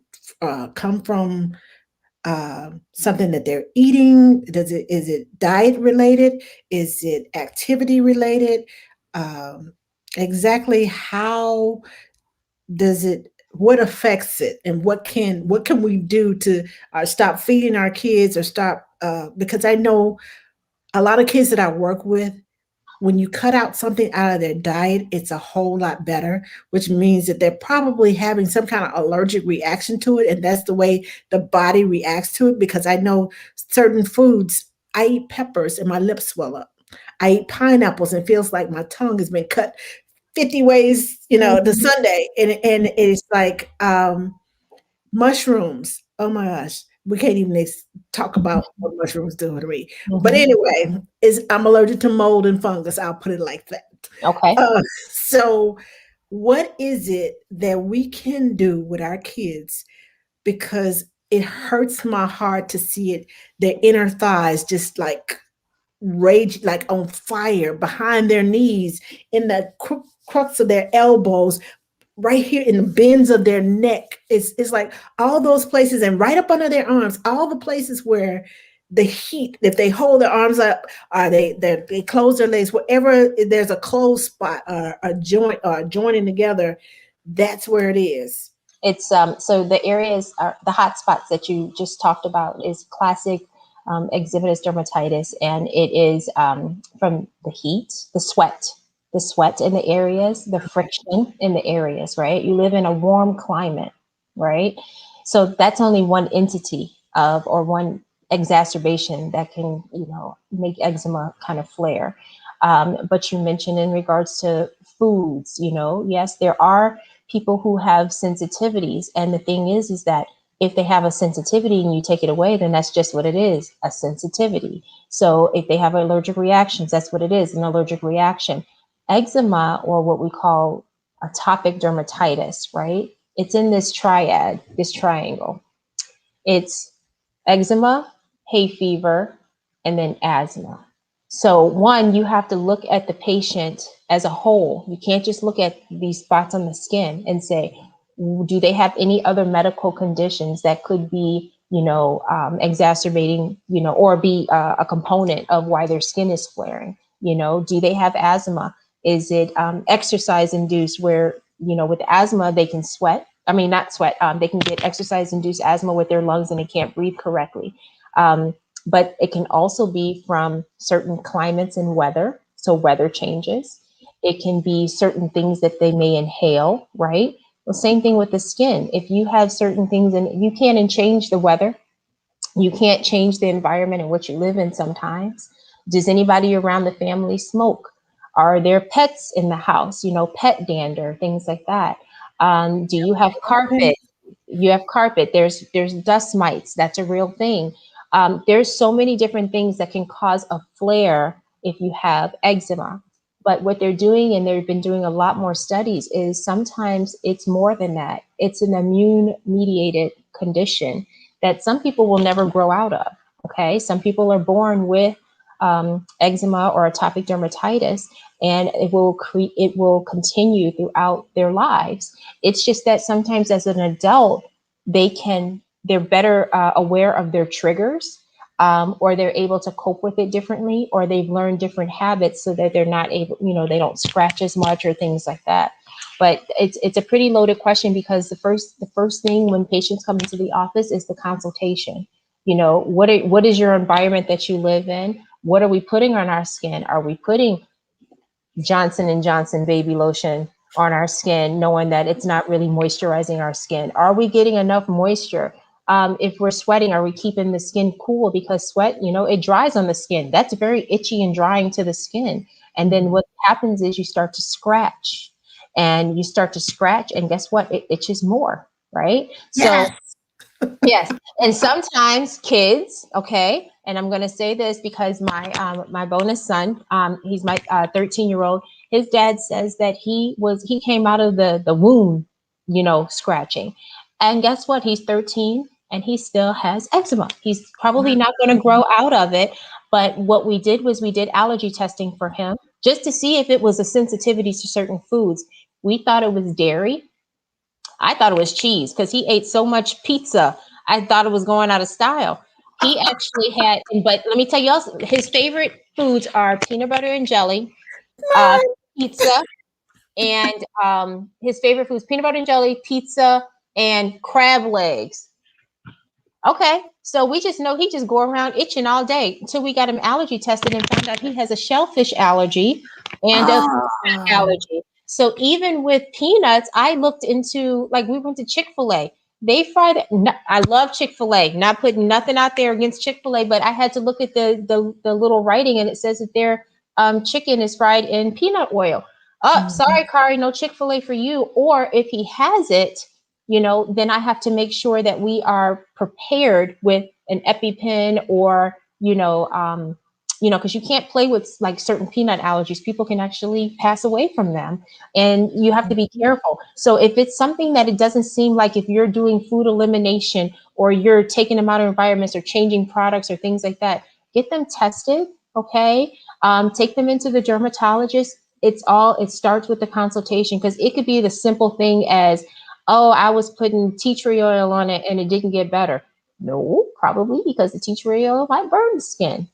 come from something that they're eating? Is it diet related? Is it activity related? Exactly how what affects it, and what can we do to stop feeding our kids, or stop, because I know a lot of kids that I work with, when you cut out something out of their diet, it's a whole lot better, which means that they're probably having some kind of allergic reaction to it. And that's the way the body reacts to it. Because I know certain foods, I eat peppers and my lips swell up. I eat pineapples and it feels like my tongue has been cut 50 ways, the Sunday. And it's like mushrooms. Oh my gosh. We can't even talk about what mushrooms do to me. Mm-hmm. But anyway, I'm allergic to mold and fungus. I'll put it like that. Okay. So what is it that we can do with our kids? Because it hurts my heart to see it, their inner thighs just like rage, like on fire behind their knees, in the crux of their elbows, right here in the bends of their neck. It's like all those places, and right up under their arms, all the places where the heat, if they hold their arms up, or they close their legs, wherever there's a closed spot or a joint or joining together, that's where it is. It's so the areas are the hot spots that you just talked about is classic eczematous dermatitis, and it is from the heat, the sweat in the areas, the friction in the areas, right? You live in a warm climate, right? So that's only one entity of, or one exacerbation that can, make eczema kind of flare. But you mentioned in regards to foods, yes, there are people who have sensitivities. And the thing is that if they have a sensitivity and you take it away, then that's just what it is, a sensitivity. So if they have allergic reactions, that's what it is, an allergic reaction. Eczema, or what we call atopic dermatitis, right? It's in this triad, this triangle. It's eczema, hay fever, and then asthma. So one, you have to look at the patient as a whole. You can't just look at these spots on the skin and say, do they have any other medical conditions that could be, exacerbating, or be a component of why their skin is flaring? Do they have asthma? Is it exercise induced, where, with asthma, they can sweat? I mean, not sweat. They can get exercise induced asthma with their lungs and they can't breathe correctly. But it can also be from certain climates and weather. So weather changes. It can be certain things that they may inhale, right? Well, same thing with the skin. If you have certain things, and you can't change the weather, you can't change the environment in which you live in sometimes. Does anybody around the family smoke? Are there pets in the house? Pet dander, things like that. Do you have carpet? You have carpet. There's dust mites. That's a real thing. There's so many different things that can cause a flare if you have eczema. But what they're doing, and they've been doing a lot more studies, is sometimes it's more than that. It's an immune mediated condition that some people will never grow out of. Okay. Some people are born with eczema or atopic dermatitis, and it will continue throughout their lives. It's just that sometimes as an adult, they're better aware of their triggers, or they're able to cope with it differently, or they've learned different habits so that they're not able, they don't scratch as much or things like that. But it's a pretty loaded question, because the first thing when patients come into the office is the consultation. What is your environment that you live in? What are we putting on our skin? Are we putting Johnson and Johnson baby lotion on our skin, knowing that it's not really moisturizing our skin? Are we getting enough moisture? If we're sweating, are we keeping the skin cool? Because sweat, it dries on the skin. That's very itchy and drying to the skin. And then what happens is you start to scratch, and guess what? It itches more, right? Yes. So yes, and sometimes kids, okay, and I'm going to say this because my bonus son, he's my 13-year-old. His dad says that he came out of the womb, scratching, and guess what? He's 13 and he still has eczema. He's probably not going to grow out of it. But what we did was we did allergy testing for him just to see if it was a sensitivity to certain foods. We thought it was dairy. I thought it was cheese because he ate so much pizza. I thought it was going out of style. He actually had, but let me tell you also, his favorite foods are peanut butter and jelly, uh, pizza, and his favorite foods, peanut butter and jelly, pizza, and crab legs. Okay, so we just know he just go around itching all day until we got him allergy tested and found out he has a shellfish allergy and a peanut allergy. So even with peanuts, I looked into, like, we went to Chick-fil-A. They fried it. No, I love Chick-fil-A. Not putting nothing out there against Chick-fil-A, but I had to look at the little writing, and it says that their chicken is fried in peanut oil. Oh, sorry, Kari, no Chick-fil-A for you. Or if he has it, then I have to make sure that we are prepared with an EpiPen or, because you can't play with like certain peanut allergies. People can actually pass away from them, and you have to be careful. So if it's something that it doesn't seem like, if you're doing food elimination or you're taking them out of environments or changing products or things like that, get them tested. Okay. Take them into the dermatologist. It starts with the consultation, because it could be the simple thing as, oh, I was putting tea tree oil on it and it didn't get better. No, probably because the tea tree oil might burn the skin.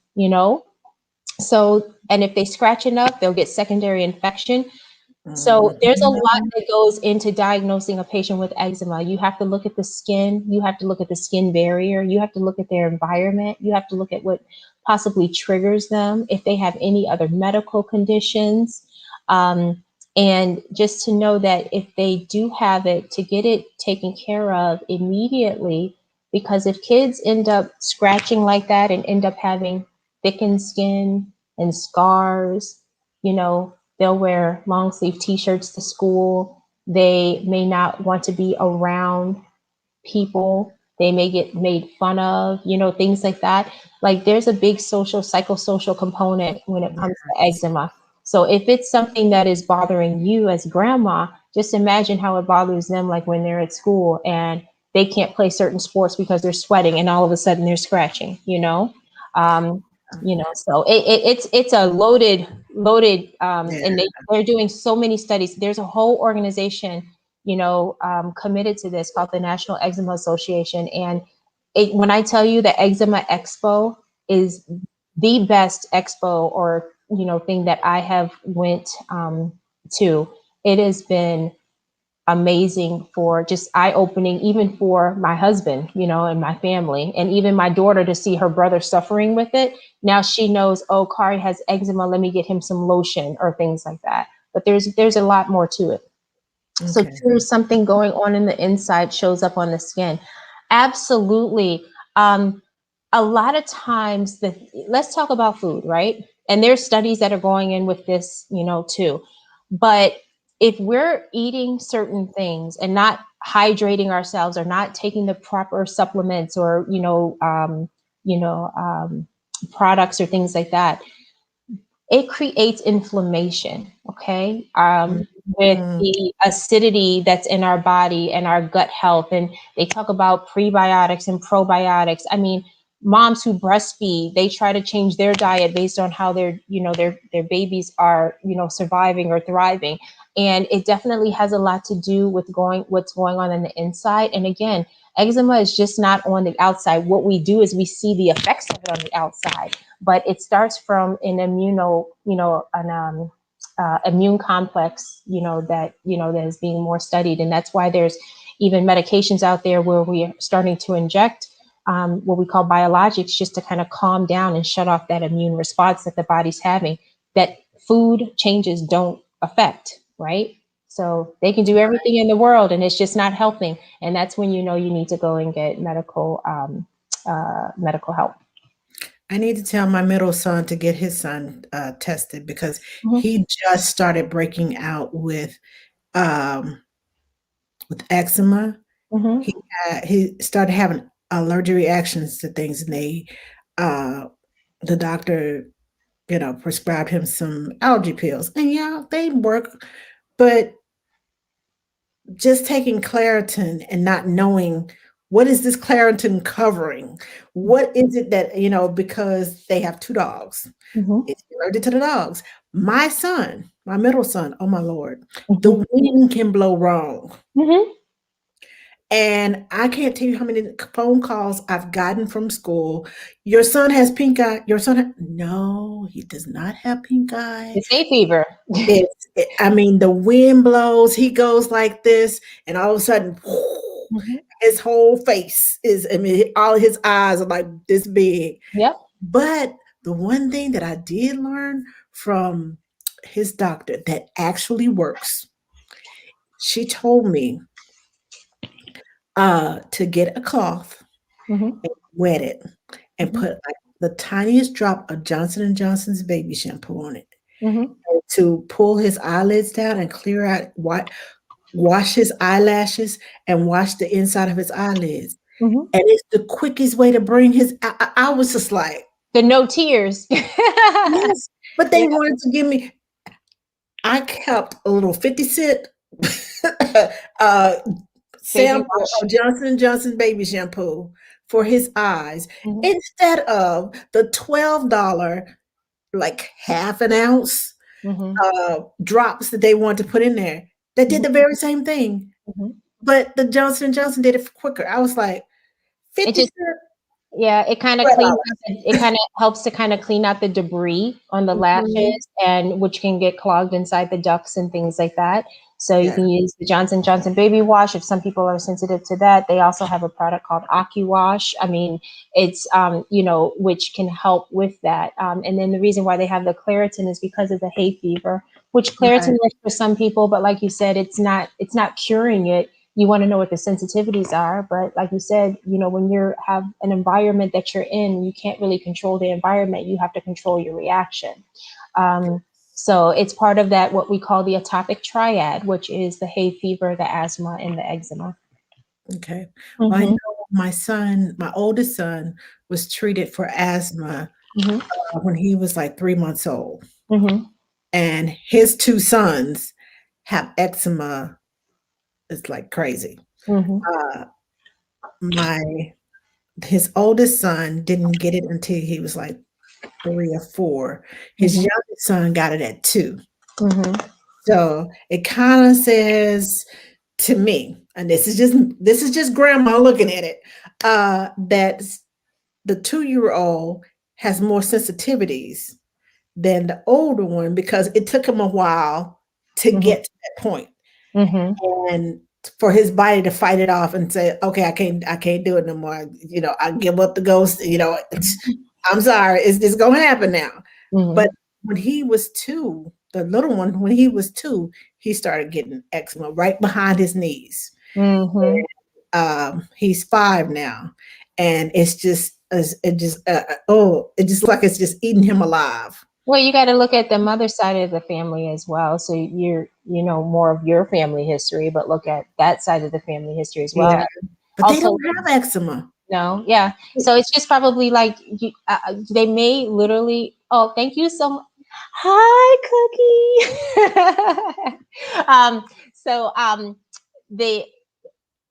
So, and if they scratch enough, they'll get secondary infection. So there's a lot that goes into diagnosing a patient with eczema. You have to look at the skin, you have to look at the skin barrier, you have to look at their environment, you have to look at what possibly triggers them, if they have any other medical conditions. And just to know that if they do have it, to get it taken care of immediately. Because if kids end up scratching like that and end up having thickened skin and scars, they'll wear long sleeve t-shirts to school. They may not want to be around people. They may get made fun of, things like that. Like, there's a big psychosocial component when it comes to eczema. So if it's something that is bothering you as grandma, just imagine how it bothers them, like when they're at school and they can't play certain sports because they're sweating and all of a sudden they're scratching. Um, so it's a loaded, and they're doing so many studies. There's a whole organization, committed to this, called the National Eczema Association. And when I tell you, the Eczema Expo is the best expo or thing that I have went to. It has been amazing, for just eye-opening, even for my husband, and my family, and even my daughter, to see her brother suffering with it. Now she knows, oh, Kari has eczema, let me get him some lotion or things like that. But there's a lot more to it. Okay. So there's something going on in the inside, shows up on the skin. Absolutely. A lot of times, let's talk about food, right? And there's studies that are going in with this, too. But if we're eating certain things and not hydrating ourselves, or not taking the proper supplements, or products or things like that, it creates inflammation. Okay. With the acidity that's in our body and our gut health. And they talk about prebiotics and probiotics. I mean, moms who breastfeed, they try to change their diet based on how their babies are, surviving or thriving. And it definitely has a lot to do with what's going on the inside. And again, eczema is just not on the outside. What we do is we see the effects of it on the outside, but it starts from an immune complex, that is being more studied. And that's why there's even medications out there where we are starting to inject what we call biologics, just to kind of calm down and shut off that immune response that the body's having, that food changes don't affect, right? So they can do everything in the world and it's just not helping. And that's when you need to go and get medical help. I need to tell my middle son to get his son tested, because he just started breaking out with eczema. He started having allergic reactions to things, and the doctor, prescribed him some allergy pills, and they work, but just taking Claritin and not knowing, what is this Claritin covering? What is it that, because they have 2 dogs. It's related to the dogs. My son, my middle son, oh my Lord, the wind can blow wrong. And I can't tell you how many phone calls I've gotten from school. Your son has pink eye. No, he does not have pink eye. It's hay fever. The wind blows, he goes like this, and all of a sudden, his whole face all his eyes are like this big. Yep. But the one thing that I did learn from his doctor that actually works, she told me to get a cloth and wet it and put like the tiniest drop of Johnson & Johnson's baby shampoo on it, to pull his eyelids down and clear out, wash his eyelashes and wash the inside of his eyelids. And it's the quickest way to bring his, I was just like, The no tears. Yes, but they Yeah. wanted to give me. I kept a little 50 cent uh, Baby sample wash. of Johnson& Johnson baby shampoo for his eyes Mhm, instead of the $12, like half an ounce mhm, drops that they want to put in there. They did mhm, the very same thing, mhm. but the Johnson& Johnson did it quicker. I was like, It 50 just cents, Yeah, it kind of cleans $12. up it kind of helps to kind of clean out the debris on the Mhm. lashes and which can get clogged inside the ducts and things like that. So you Yeah. can use the Johnson Johnson baby wash if some people are sensitive to that. They also have a product called Aquawash. I mean, it's which can help with that. And then the reason why they have the Claritin is because of the hay fever, which Claritin Right. works for some people, but like you said, it's not curing it. You want to know what the sensitivities are, but like you said, when you have an environment that you're in, you can't really control the environment. You have to control your reaction. um, so it's part of that what we call the atopic triad, which is the hay fever, the asthma, and the eczema. Okay. Well, I Hmm. know my oldest son was treated for asthma Hmm. when he was like 3 months old. Hmm. And his two sons have eczema. It's like crazy. Hmm. Uh, my his oldest son didn't get it until he was like 3 or 4. His Hmm. youngest son got it at 2. Hmm. So it kind of says to me, and this is just grandma looking at it, that the 2-year-old has more sensitivities than the older one because it took him a while to Hmm. get to that point. Hmm. And for his body to fight it off and say, okay, I can't do it no more. I give up the ghost. I'm sorry, it's gonna happen now. But Hmm. when he was 2, the little one, when he was 2, he started getting eczema right behind his knees. Hmm. He's 5 now, and it just like it's just eating him alive. Well, you got to look at the mother side of the family as well. So you know more of your family history, but look at that side of the family history as well. Yeah, but they Also, don't have eczema. no, yeah. So it's just probably like they may literally. Oh, thank you so much. Hi, Cookie. They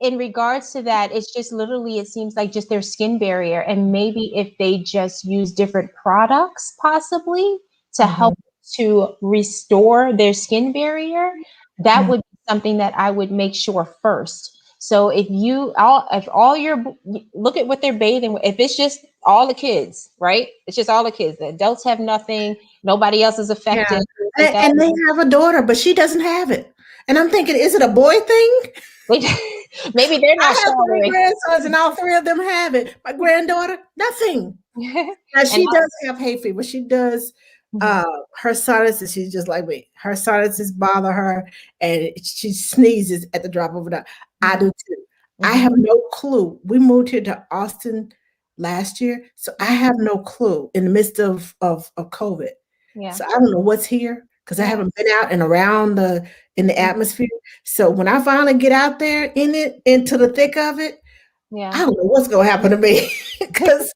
in regards to that, it's just literally it seems like just their skin barrier, and maybe if they just use different products, possibly to Mhm, help to restore their skin barrier, that mhm. would be something that I would make sure first. So if all your look at what they're bathing with, if it's just all the kids, right? It's just all the kids. The adults have nothing. Nobody else is Yeah, affected. Things like and that. and they have a daughter, but she doesn't have it, and I'm thinking, is it a boy thing? Maybe they're I not have 3 showering. grandsons, and all 3 of them have it. My granddaughter, nothing. Now And she does have hay fever. She does. mhm, Her sinuses. She's just like me. Her sinuses bother her, and she sneezes at the drop of a dime. I mhm, do too. I mhm. have no clue. We moved here to Austin last year, so I have no clue in the midst of COVID. Yeah. So I don't know what's here because I Yeah. haven't been out and around in the Mm. atmosphere. So when I finally get out there into the thick of it, I Yeah. don't know what's gonna happen to me because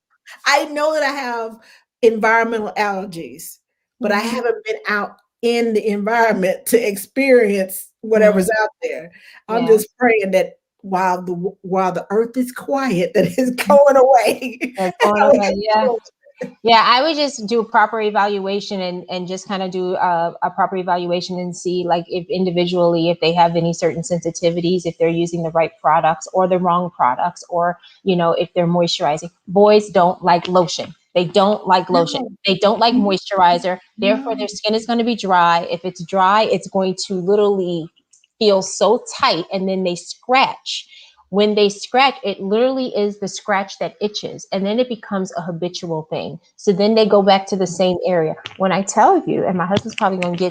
I know that I have environmental allergies, but I Mhm. haven't been out in the environment to experience Mm. whatever's out there. I'm Yeah. just praying that while the earth is quiet, that it's going away. That's And going I will away. get Yeah. through Yeah, I would just do a proper evaluation and just kind of do a proper evaluation and see like if individually if they have any certain sensitivities, if they're using the right products or the wrong products, or if they're moisturizing. Boys don't like lotion. They don't like lotion. No, They don't like no, moisturizer. Therefore, no. their skin is going to be dry. If it's dry, it's going to literally feel so tight, and then they scratch. When they scratch, it literally is the scratch that itches, and then it becomes a habitual thing. So then they go back to the same area. When I tell you, and my husband's probably going to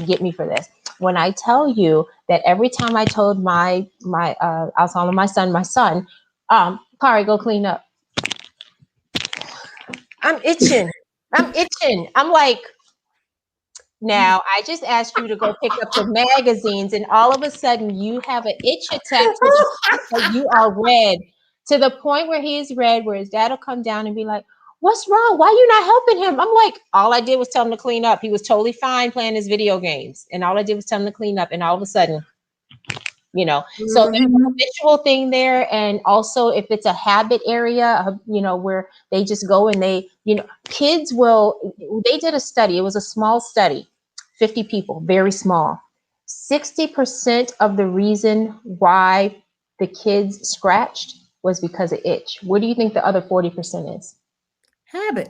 get me for this. When I tell you that every time I told I was telling my son, Kari, go clean up. I'm itching. I'm itching. I'm like, now, I just asked you to go pick up the magazines, and all of a sudden, you have an itch attack to the point where you are red, to the point where he is red, where his dad will come down and be like, what's wrong? Why you not helping him? I'm like, all I did was tell him to clean up. He was totally fine playing his video games. And all I did was tell him to clean up. And all of a sudden, so there's a habitual thing there. And also if it's a habit area, where they just go and they, kids they did a study. It was a small study, 50 people, very small. 60% of the reason why the kids scratched was because of itch. What do you think the other 40% is? Habit.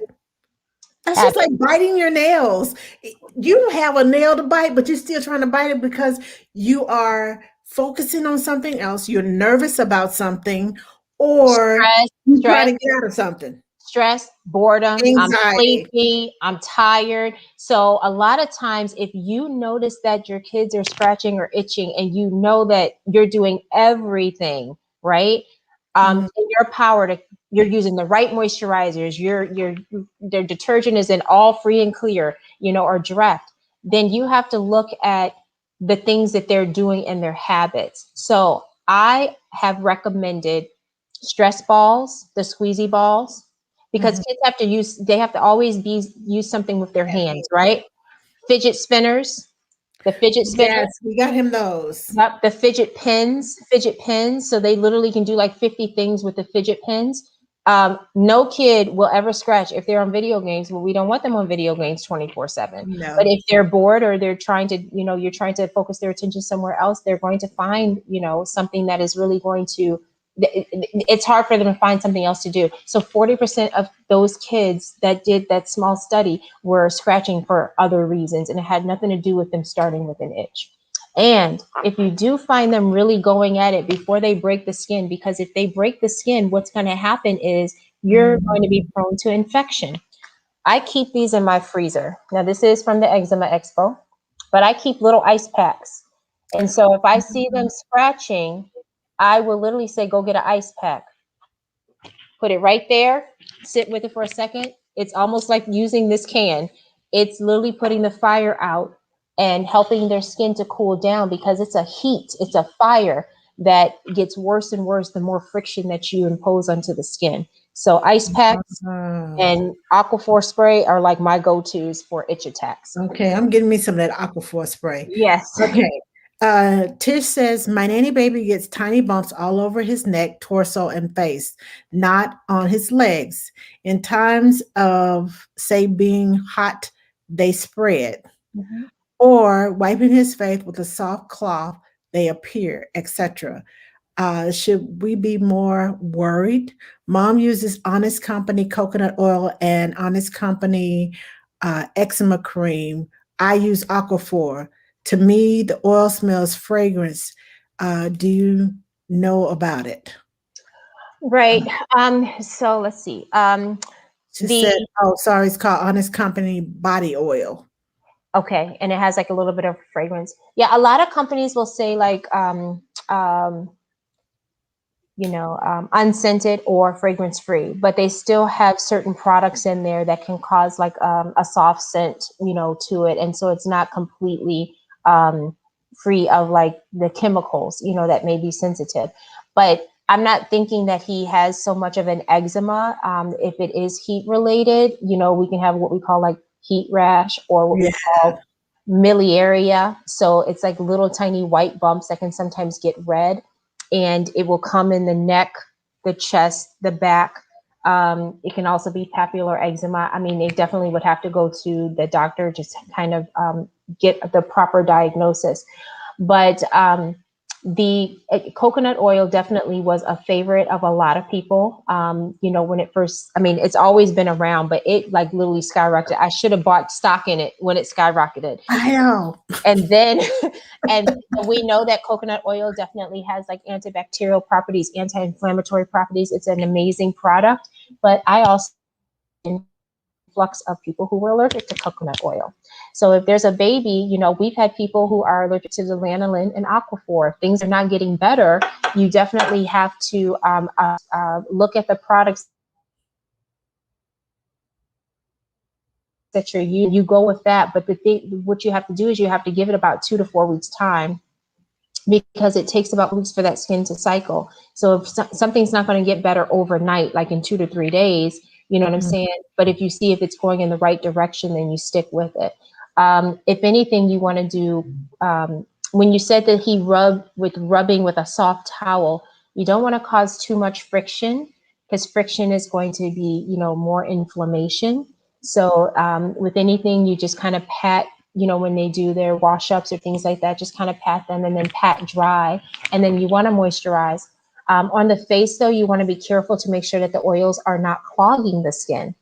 That's just like biting your nails. You don't have a nail to bite, but you're still trying to bite it because you are focusing on something else. You're nervous about something, or you're trying to get out of something. Stress, boredom, anxiety. I'm sleepy, I'm tired. So a lot of times if you notice that your kids are scratching or itching and you know that you're doing everything, right? In your power you're using the right moisturizers, their detergent is in all free and clear, or direct, then you have to look at the things that they're doing in their habits. So I have recommended stress balls, the squeezy balls, because kids they have to always use something with their hands, right? Fidget spinners, the fidget spinners. Yes, we got him those. Yep, the fidget pins. So they literally can do like 50 things with the fidget pins. No kid will ever scratch if they're on video games. Well, we don't want them on video games 24/7. No. But if they're bored or they're trying to, you're trying to focus their attention somewhere else, they're going to find, something that is really going to, it's hard for them to find something else to do. So 40% of those kids that did that small study were scratching for other reasons, and it had nothing to do with them starting with an itch. And if you do find them really going at it before they break the skin, because if they break the skin, what's going to happen is you're going to be prone to infection. I keep these in my freezer. Now, this is from the Eczema Expo, but I keep little ice packs. And so if I see them scratching, I will literally say, go get an ice pack. Put it right there, sit with it for a second. It's almost like using this can. It's literally putting the fire out and helping their skin to cool down, because it's a heat, it's a fire that gets worse and worse the more friction that you impose onto the skin. So ice packs and Aquaphor spray are like my go-tos for itch attacks. Okay, I'm getting me some of that Aquaphor spray. Yes. Okay. Tish says, my nanny baby gets tiny bumps all over his neck, torso, and face, not on his legs. In times of, say, being hot, they spread. Or wiping his face with a soft cloth, they appear, etc. Should we be more worried? Mom uses Honest Company coconut oil and Honest Company eczema cream. I use Aquaphor. To me, the oil smells fragrance. Do you know about it? Right. So let's see. She said, oh, sorry, it's called Honest Company body oil. Okay, and it has like a little bit of fragrance. Yeah, a lot of companies will say like unscented or fragrance free, but they still have certain products in there that can cause like a soft scent, to it, and so it's not completely free of like the chemicals, that may be sensitive. But I'm not thinking that he has so much of an eczema. If it is heat related, we can have what we call like heat rash, or what we call miliaria. So it's like little tiny white bumps that can sometimes get red, and it will come in the neck, the chest, the back. It can also be papular eczema. I mean, they definitely would have to go to the doctor just to kind of get the proper diagnosis. But the coconut oil definitely was a favorite of a lot of people. When it first, I mean, it's always been around, but it like literally skyrocketed. I should have bought stock in it when it skyrocketed. I know. And then, and we know that coconut oil definitely has like antibacterial properties, anti-inflammatory properties. It's an amazing product, but I also influx of people who were allergic to coconut oil. So if there's a baby, we've had people who are allergic to the lanolin and Aquaphor. If things are not getting better, you definitely have to look at the products that you're using. You go with that, but what you have to do is you have to give it about 2 to 4 weeks time, because it takes about weeks for that skin to cycle. So if something's not going to get better overnight, like in 2 to 3 days, You know what I'm saying? But if you see if it's going in the right direction, then you stick with it. If anything, you want to do, when you said that he rubbing with a soft towel, you don't want to cause too much friction, because friction is going to be, more inflammation. So with anything, you just kind of pat, when they do their wash ups or things like that, just kind of pat them and then pat dry. And then you want to moisturize. On the face, though, you want to be careful to make sure that the oils are not clogging the skin.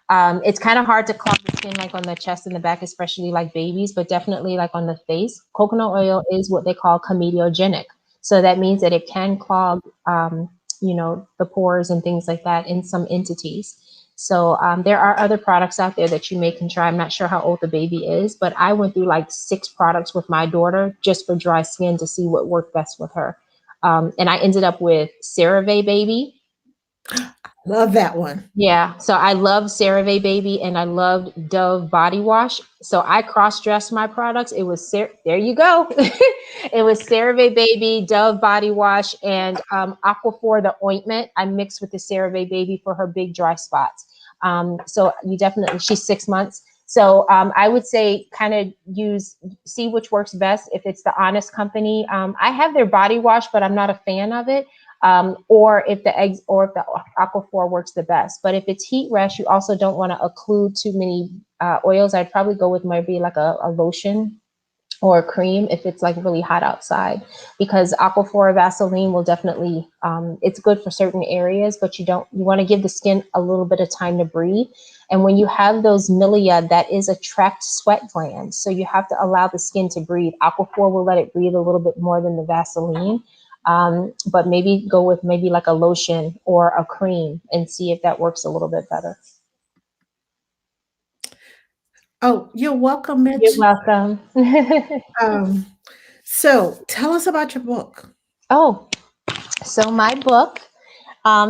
It's kind of hard to clog the skin like on the chest and the back, especially like babies, but definitely like on the face. Coconut oil is what they call comedogenic. So that means that it can clog, the pores and things like that in some entities. So there are other products out there that you can try. I'm not sure how old the baby is, but I went through like 6 products with my daughter just for dry skin to see what worked best with her. And I ended up with CeraVe Baby. Love that one. Yeah. So I love CeraVe Baby and I loved Dove Body Wash. So I cross-dressed my products. It was, there you go. It was CeraVe Baby, Dove Body Wash, and Aquaphor, the ointment. I mixed with the CeraVe Baby for her big dry spots. So you definitely, she's 6 months. So I would say kind of see which works best. If it's the Honest Company, I have their body wash, but I'm not a fan of it. Or if the Aquaphor works the best. But if it's heat rash, you also don't want to occlude too many oils. I'd probably go with maybe like a lotion or a cream if it's like really hot outside, because Aquaphor Vaseline will definitely, it's good for certain areas, but you want to give the skin a little bit of time to breathe. And when you have those milia, that is attract sweat glands. So you have to allow the skin to breathe. Aquaphor will let it breathe a little bit more than the Vaseline. But maybe go with maybe like a lotion or a cream and see if that works a little bit better. Oh, you're welcome, Mitch. You're welcome. So tell us about your book. Oh, so my book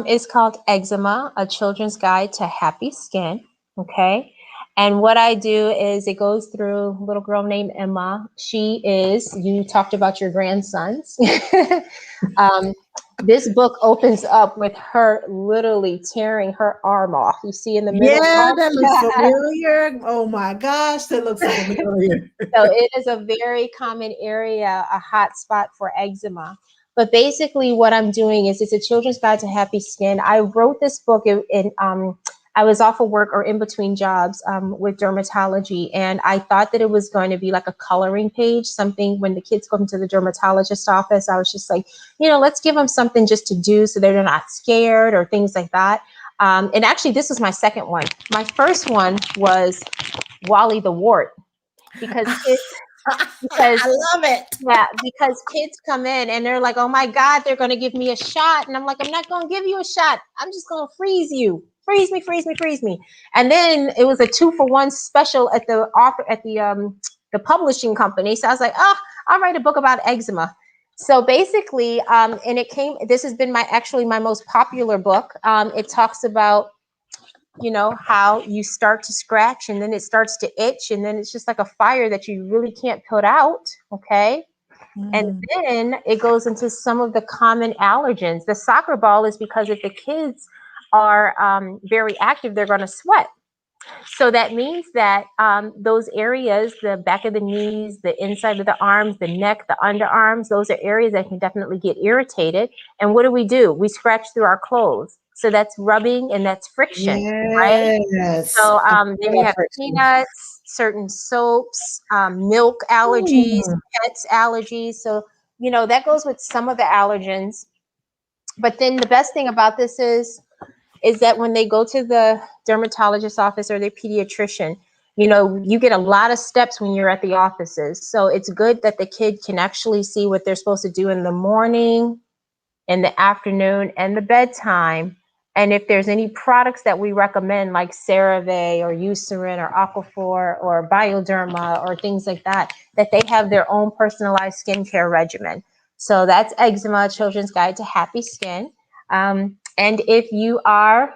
is called Eczema, A Children's Guide to Happy Skin. Okay. And what I do is it goes through a little girl named Emma. You talked about your grandsons. This book opens up with her literally tearing her arm off. You see in the middle. Yeah, that looks familiar. Oh my gosh, that looks familiar. So it is a very common area, a hot spot for eczema. But basically what I'm doing is it's a children's guide to happy skin. I wrote this book I was off of work or in between jobs with dermatology. And I thought that it was going to be like a coloring page, something when the kids come to the dermatologist office, I was just like, let's give them something just to do so they're not scared or things like that. And actually, this was my second one. My first one was Wally the Wart, because I love it. Yeah, because kids come in and they're like, oh my God, they're going to give me a shot. And I'm like, I'm not going to give you a shot. I'm just going to freeze you. Freeze me, freeze me, freeze me. And then it was a 2-for-1 special at the publishing company. So I was like, I'll write a book about eczema. So basically, this has been my most popular book. It talks about how you start to scratch and then it starts to itch and then it's just like a fire that you really can't put out. Okay. And then it goes into some of the common allergens. The soccer ball is because if the kids are very active, they're going to sweat. So that means that those areas, the back of the knees, the inside of the arms, the neck, the underarms, those are areas that can definitely get irritated. And what do? We scratch through our clothes. So that's rubbing and that's friction, right? So then we have peanuts, certain soaps, milk allergies, pets allergies. So, that goes with some of the allergens. But then the best thing about this is that when they go to the dermatologist office or their pediatrician, you get a lot of steps when you're at the offices. So it's good that the kid can actually see what they're supposed to do in the morning, in the afternoon, and the bedtime. And if there's any products that we recommend, like CeraVe or Eucerin or Aquaphor or Bioderma or things like that, that they have their own personalized skincare regimen. So that's Eczema, Children's Guide to Happy Skin. And if you are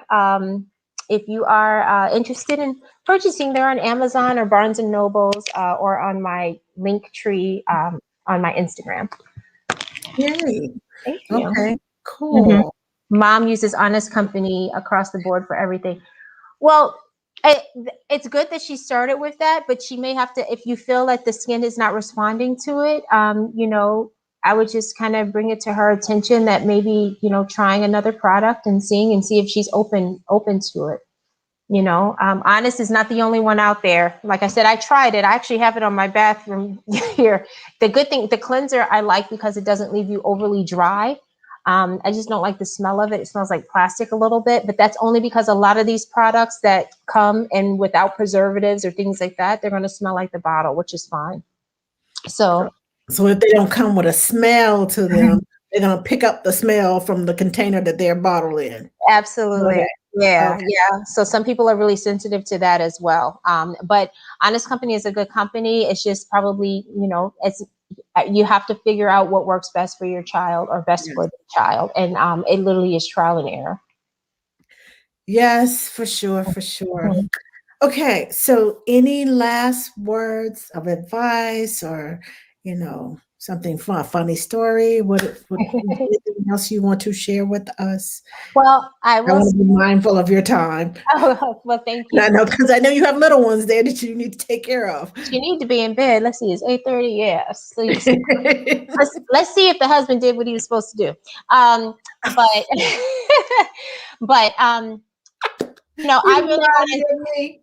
interested in purchasing, they're on Amazon or Barnes and Nobles or on my link tree on my Instagram. Yay. Thank you. Okay, cool. Mom uses Honest Company across the board for everything. Well, it, it's good that she started with that, but she may have to, if you feel that the skin is not responding to it, I would just kind of bring it to her attention that maybe, trying another product and see if she's open to it. Honest is not the only one out there. Like I said, I tried it. I actually have it on my bathroom here. The good thing, the cleanser I like because it doesn't leave you overly dry. I just don't like the smell of it. It smells like plastic a little bit, but that's only because a lot of these products that come and without preservatives or things like that, they're going to smell like the bottle, which is fine. So if they don't come with a smell to them, they're going to pick up the smell from the container that they're bottled in. absolutely. Okay. Yeah. Okay. Yeah. So some people are really sensitive to that as well. But Honest Company is a good company. It's just probably, you have to figure out what works best for your child or best Yes. for the child. And it literally is trial and error. Yes, for sure, for sure. Okay, so any last words of advice or, something fun, funny story? What anything else you want to share with us? Well, I I will. want to be mindful of your time. Well, thank And I you. know because I know you have little ones there that you need to take care of. You need to be in bed. Let's see, it's 8:30. Yeah, sleep. Let's see if the husband did what he was supposed to do. But but I really want to.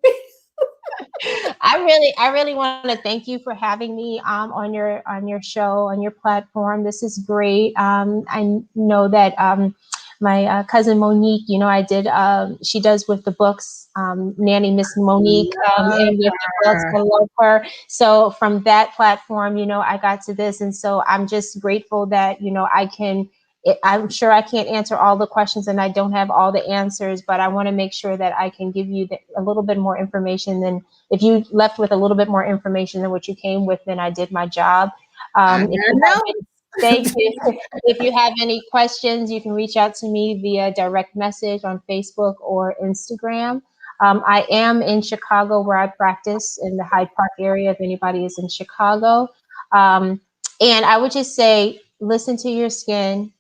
I really want to thank you for having me on your show, on your platform. This is great. I know that my cousin Monique, I did. She does with the books, Nanny Miss Monique, and with the books, I love her. So from that platform, I got to this, and so I'm just grateful that I can. I'm sure I can't answer all the questions and I don't have all the answers, but I want to make sure that I can give you a little bit more information than if you left with a little bit more information than what you came with, then I did my job. Thank you. If you have any questions, you can reach out to me via direct message on Facebook or Instagram. I am in Chicago where I practice in the Hyde Park area if anybody is in Chicago. And I would just say, listen to your skin,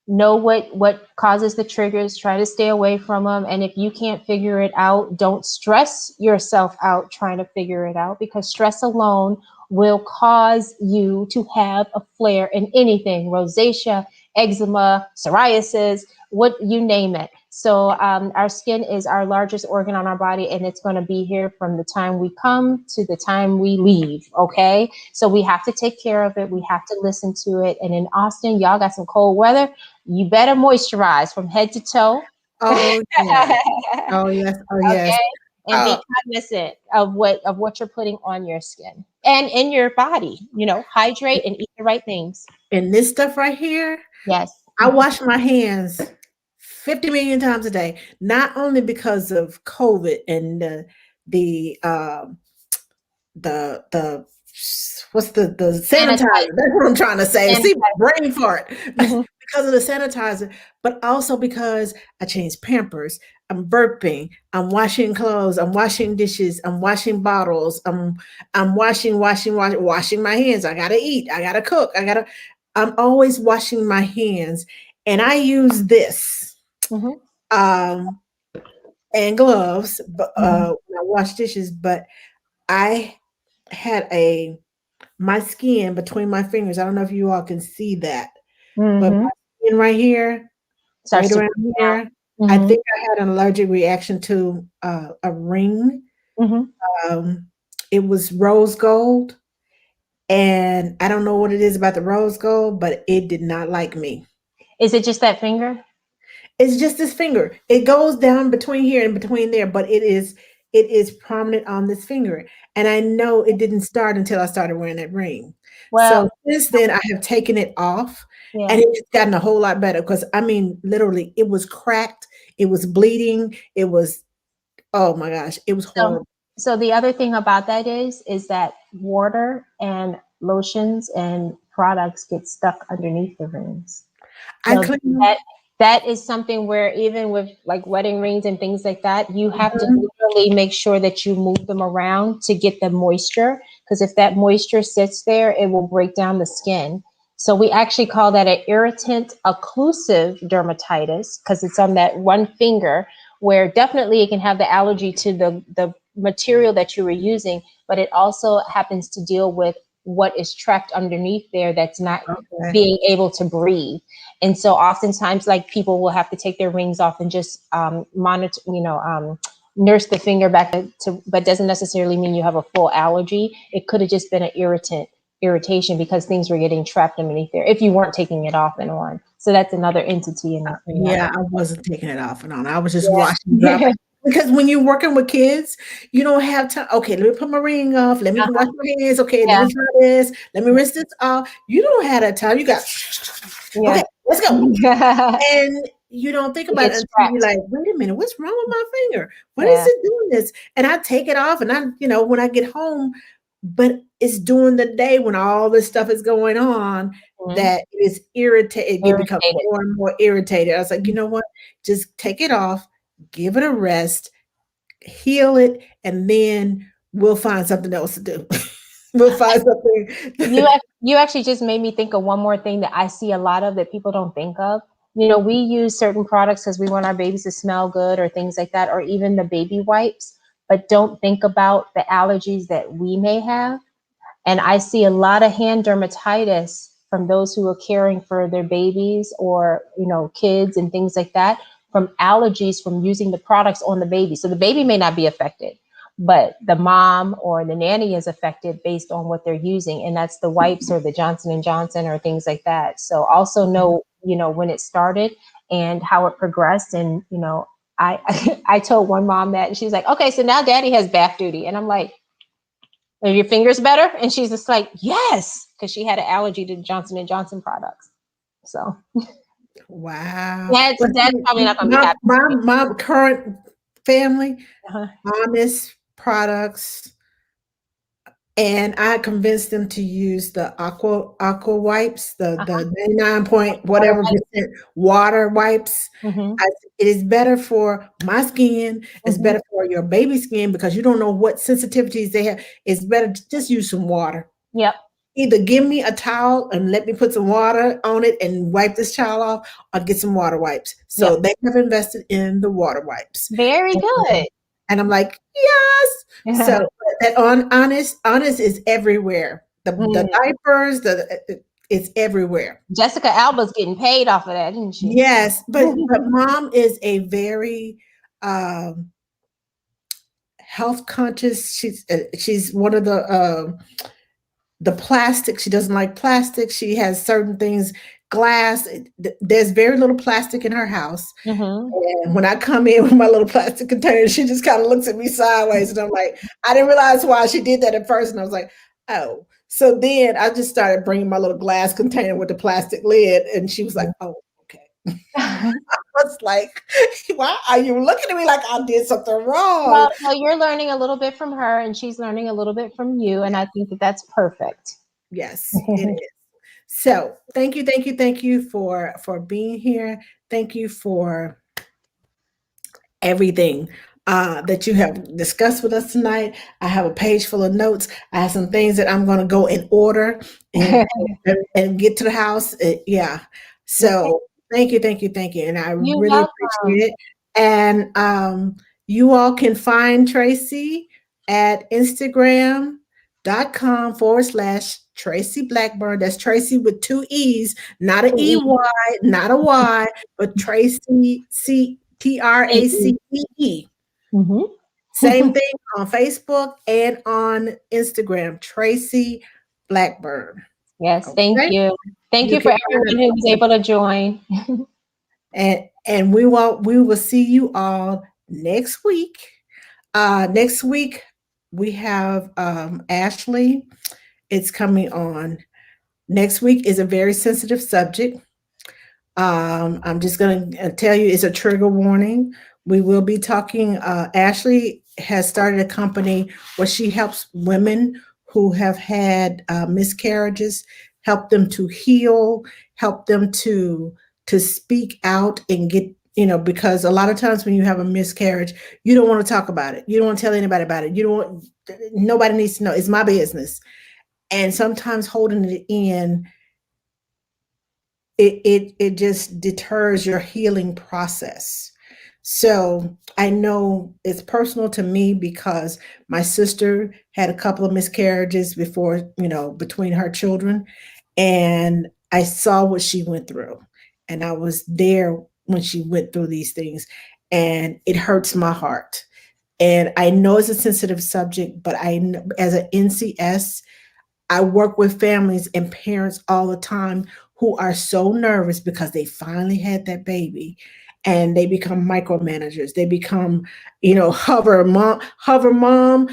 know what causes the triggers, try to stay away from them. And if you can't figure it out, don't stress yourself out trying to figure it out, because stress alone will cause you to have a flare in anything: rosacea, eczema, psoriasis, what you name it. So our skin is our largest organ on our body, and it's going to be here from the time we come to the time we leave. Okay, so we have to take care of it. We have to listen to it. And in Austin, y'all got some cold weather. You better moisturize from head to toe. Oh yes. Oh yes. Oh yes. Okay. And be cognizant of what you're putting on your skin and in your body. Hydrate and eat the right things. And this stuff right here, Yes. I wash my hands 50 million times a day, not only because of COVID and the what's the sanitizer. That's what I'm trying to say. See, my brain fart. Because of the sanitizer, but also because I change Pampers, I'm burping, I'm washing clothes, I'm washing dishes, I'm washing bottles, I'm washing my hands. I gotta eat, I gotta cook, I'm always washing my hands. And I use this and gloves, but when I wash dishes, but I had my skin between my fingers. I don't know if you all can see that, but my skin right here, right around here, I think I had an allergic reaction to a ring. It was rose gold, and I don't know what it is about the rose gold, but it did not like me. Is it just that finger? It's just this finger. It goes down between here and between there, but it is prominent on this finger. And I know it didn't start until I started wearing that ring. Well, so since then I have taken it off, yeah. and it's gotten a whole lot better, because I mean, literally, it was cracked, it was bleeding, it was, oh my gosh, it was horrible. So the other thing about that is that water and lotions and products get stuck underneath the rings. So that is something where even with like wedding rings and things like that, you have to literally make sure that you move them around to get the moisture, because if that moisture sits there, it will break down the skin. So we actually call that an irritant occlusive dermatitis, because it's on that one finger where definitely it can have the allergy to the material that you were using, but it also happens to deal with what is trapped underneath there that's not being able to breathe. And so oftentimes, like, people will have to take their rings off and just monitor, nurse the finger back to, but doesn't necessarily mean you have a full allergy. It could have just been an irritation because things were getting trapped underneath there if you weren't taking it off and on. So that's another entity in yeah, I wasn't taking it off and on. I was just washing dropping. Because when you're working with kids, you don't have time. Okay, let me put my ring off. Let me wash my hands. Okay, let me try this. Let me rinse this off. You don't have that time. You got, okay, let's go. And you don't think about it until you're like, wait a minute, what's wrong with my finger? What is it doing this? And I take it off, and I, when I get home, but it's during the day when all this stuff is going on that it's irritated. You become more and more irritated. I was like, you know what? Just take it off, give it a rest, heal it, and then we'll find something else to do. We'll find something. You actually just made me think of one more thing that I see a lot of that people don't think of. We use certain products because we want our babies to smell good or things like that, or even the baby wipes, but don't think about the allergies that we may have. And I see a lot of hand dermatitis from those who are caring for their babies or, kids and things like that, from allergies from using the products on the baby. So the baby may not be affected, but the mom or the nanny is affected based on what they're using. And that's the wipes or the Johnson & Johnson or things like that. So also know, when it started and how it progressed. And, I told one mom that, and she's like, okay, so now daddy has bath duty. And I'm like, are your fingers better? And she's just like, yes, because she had an allergy to Johnson & Johnson products. So, wow. That's probably not going to be happy. My current family, Honest products, and I convinced them to use the aqua wipes, the 99 point whatever percent water wipes. It is better for my skin. It's better for your baby skin because you don't know what sensitivities they have. It's better to just use some water. Yep. Either give me a towel and let me put some water on it and wipe this child off, or get some water wipes. So they have invested in the water wipes. Very good. And I'm like, yes. So that honest is everywhere. The diapers, it's everywhere. Jessica Alba's getting paid off of that, isn't she? Yes, but mom is a very health conscious. She's one of the plastic. She doesn't like plastic. She has certain things, glass. There's very little plastic in her house. And when I come in with my little plastic container, she just kind of looks at me sideways. And I'm like, I didn't realize why she did that at first. And I was like, oh. So then I just started bringing my little glass container with the plastic lid. And she was like, oh, okay. I was like, why are you looking at me like I did something wrong? Well, you're learning a little bit from her and she's learning a little bit from you. And I think that that's perfect. Yes, it is. So thank you for being here. Thank you for everything that you have discussed with us tonight. I have a page full of notes. I have some things that I'm going to go in order and get to the house. So thank you. And I really appreciate it. And you all can find Tracee at Instagram.com/Tracee Blackburn. That's Tracee with 2 E's, not an EY, not a Y, but Tracee, Tracee. Same thing on Facebook and on Instagram, Tracee Blackburn. Yes, thank you. Thank you for everyone who was able to join. And we will see you all next week. Next week we have Ashley. It's coming on. Next week is a very sensitive subject. I'm just going to tell you, it's a trigger warning. We will be talking. Ashley has started a company where she helps women who have had miscarriages, help them to heal, help them to speak out and get, because a lot of times when you have a miscarriage, you don't want to talk about it. You don't want to tell anybody about it. Nobody needs to know. It's my business. And sometimes holding it in, it just deters your healing process. So I know it's personal to me because my sister had a couple of miscarriages before, between her children. And I saw what she went through. And I was there when she went through these things. And it hurts my heart. And I know it's a sensitive subject, but as an NCS, I work with families and parents all the time who are so nervous because they finally had that baby and they become micromanagers. They become, hover Helicopter mom.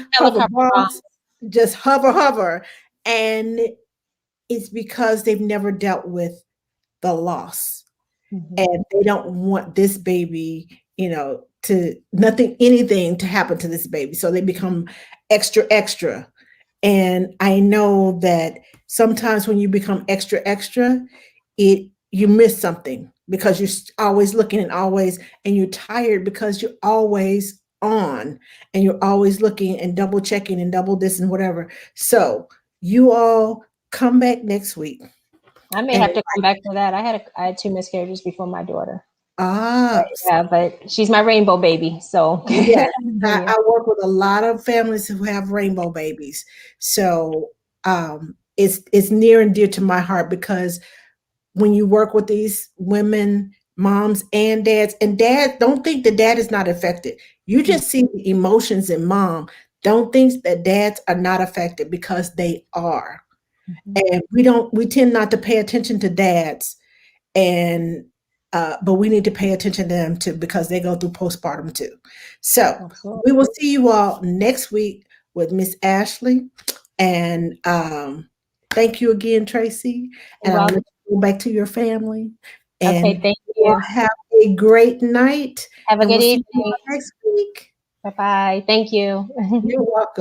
boss, just hover. And it's because they've never dealt with the loss. And they don't want this baby, anything to happen to this baby. So they become extra. And I know that sometimes when you become extra, you miss something because you're always looking and you're tired because you're always on and you're always looking and double checking and double this and whatever. So you all come back next week. I may have to come back for that. I had 2 miscarriages before my daughter. Ah, Yeah, but she's my rainbow baby. So yeah, I work with a lot of families who have rainbow babies. So it's near and dear to my heart because when you work with these women, moms and dad don't think that dad is not affected. You just see the emotions in mom. Don't think that dads are not affected because they are. And we tend not to pay attention to dads and but we need to pay attention to them too because they go through postpartum too. So Absolutely. we will see you all next week with Miss Ashley. And thank you again, Tracee. And I'll let you go back to your family. And okay, thank you. have a great night. Have a And good we'll see evening. you next week. Bye-bye. Thank you. You're welcome.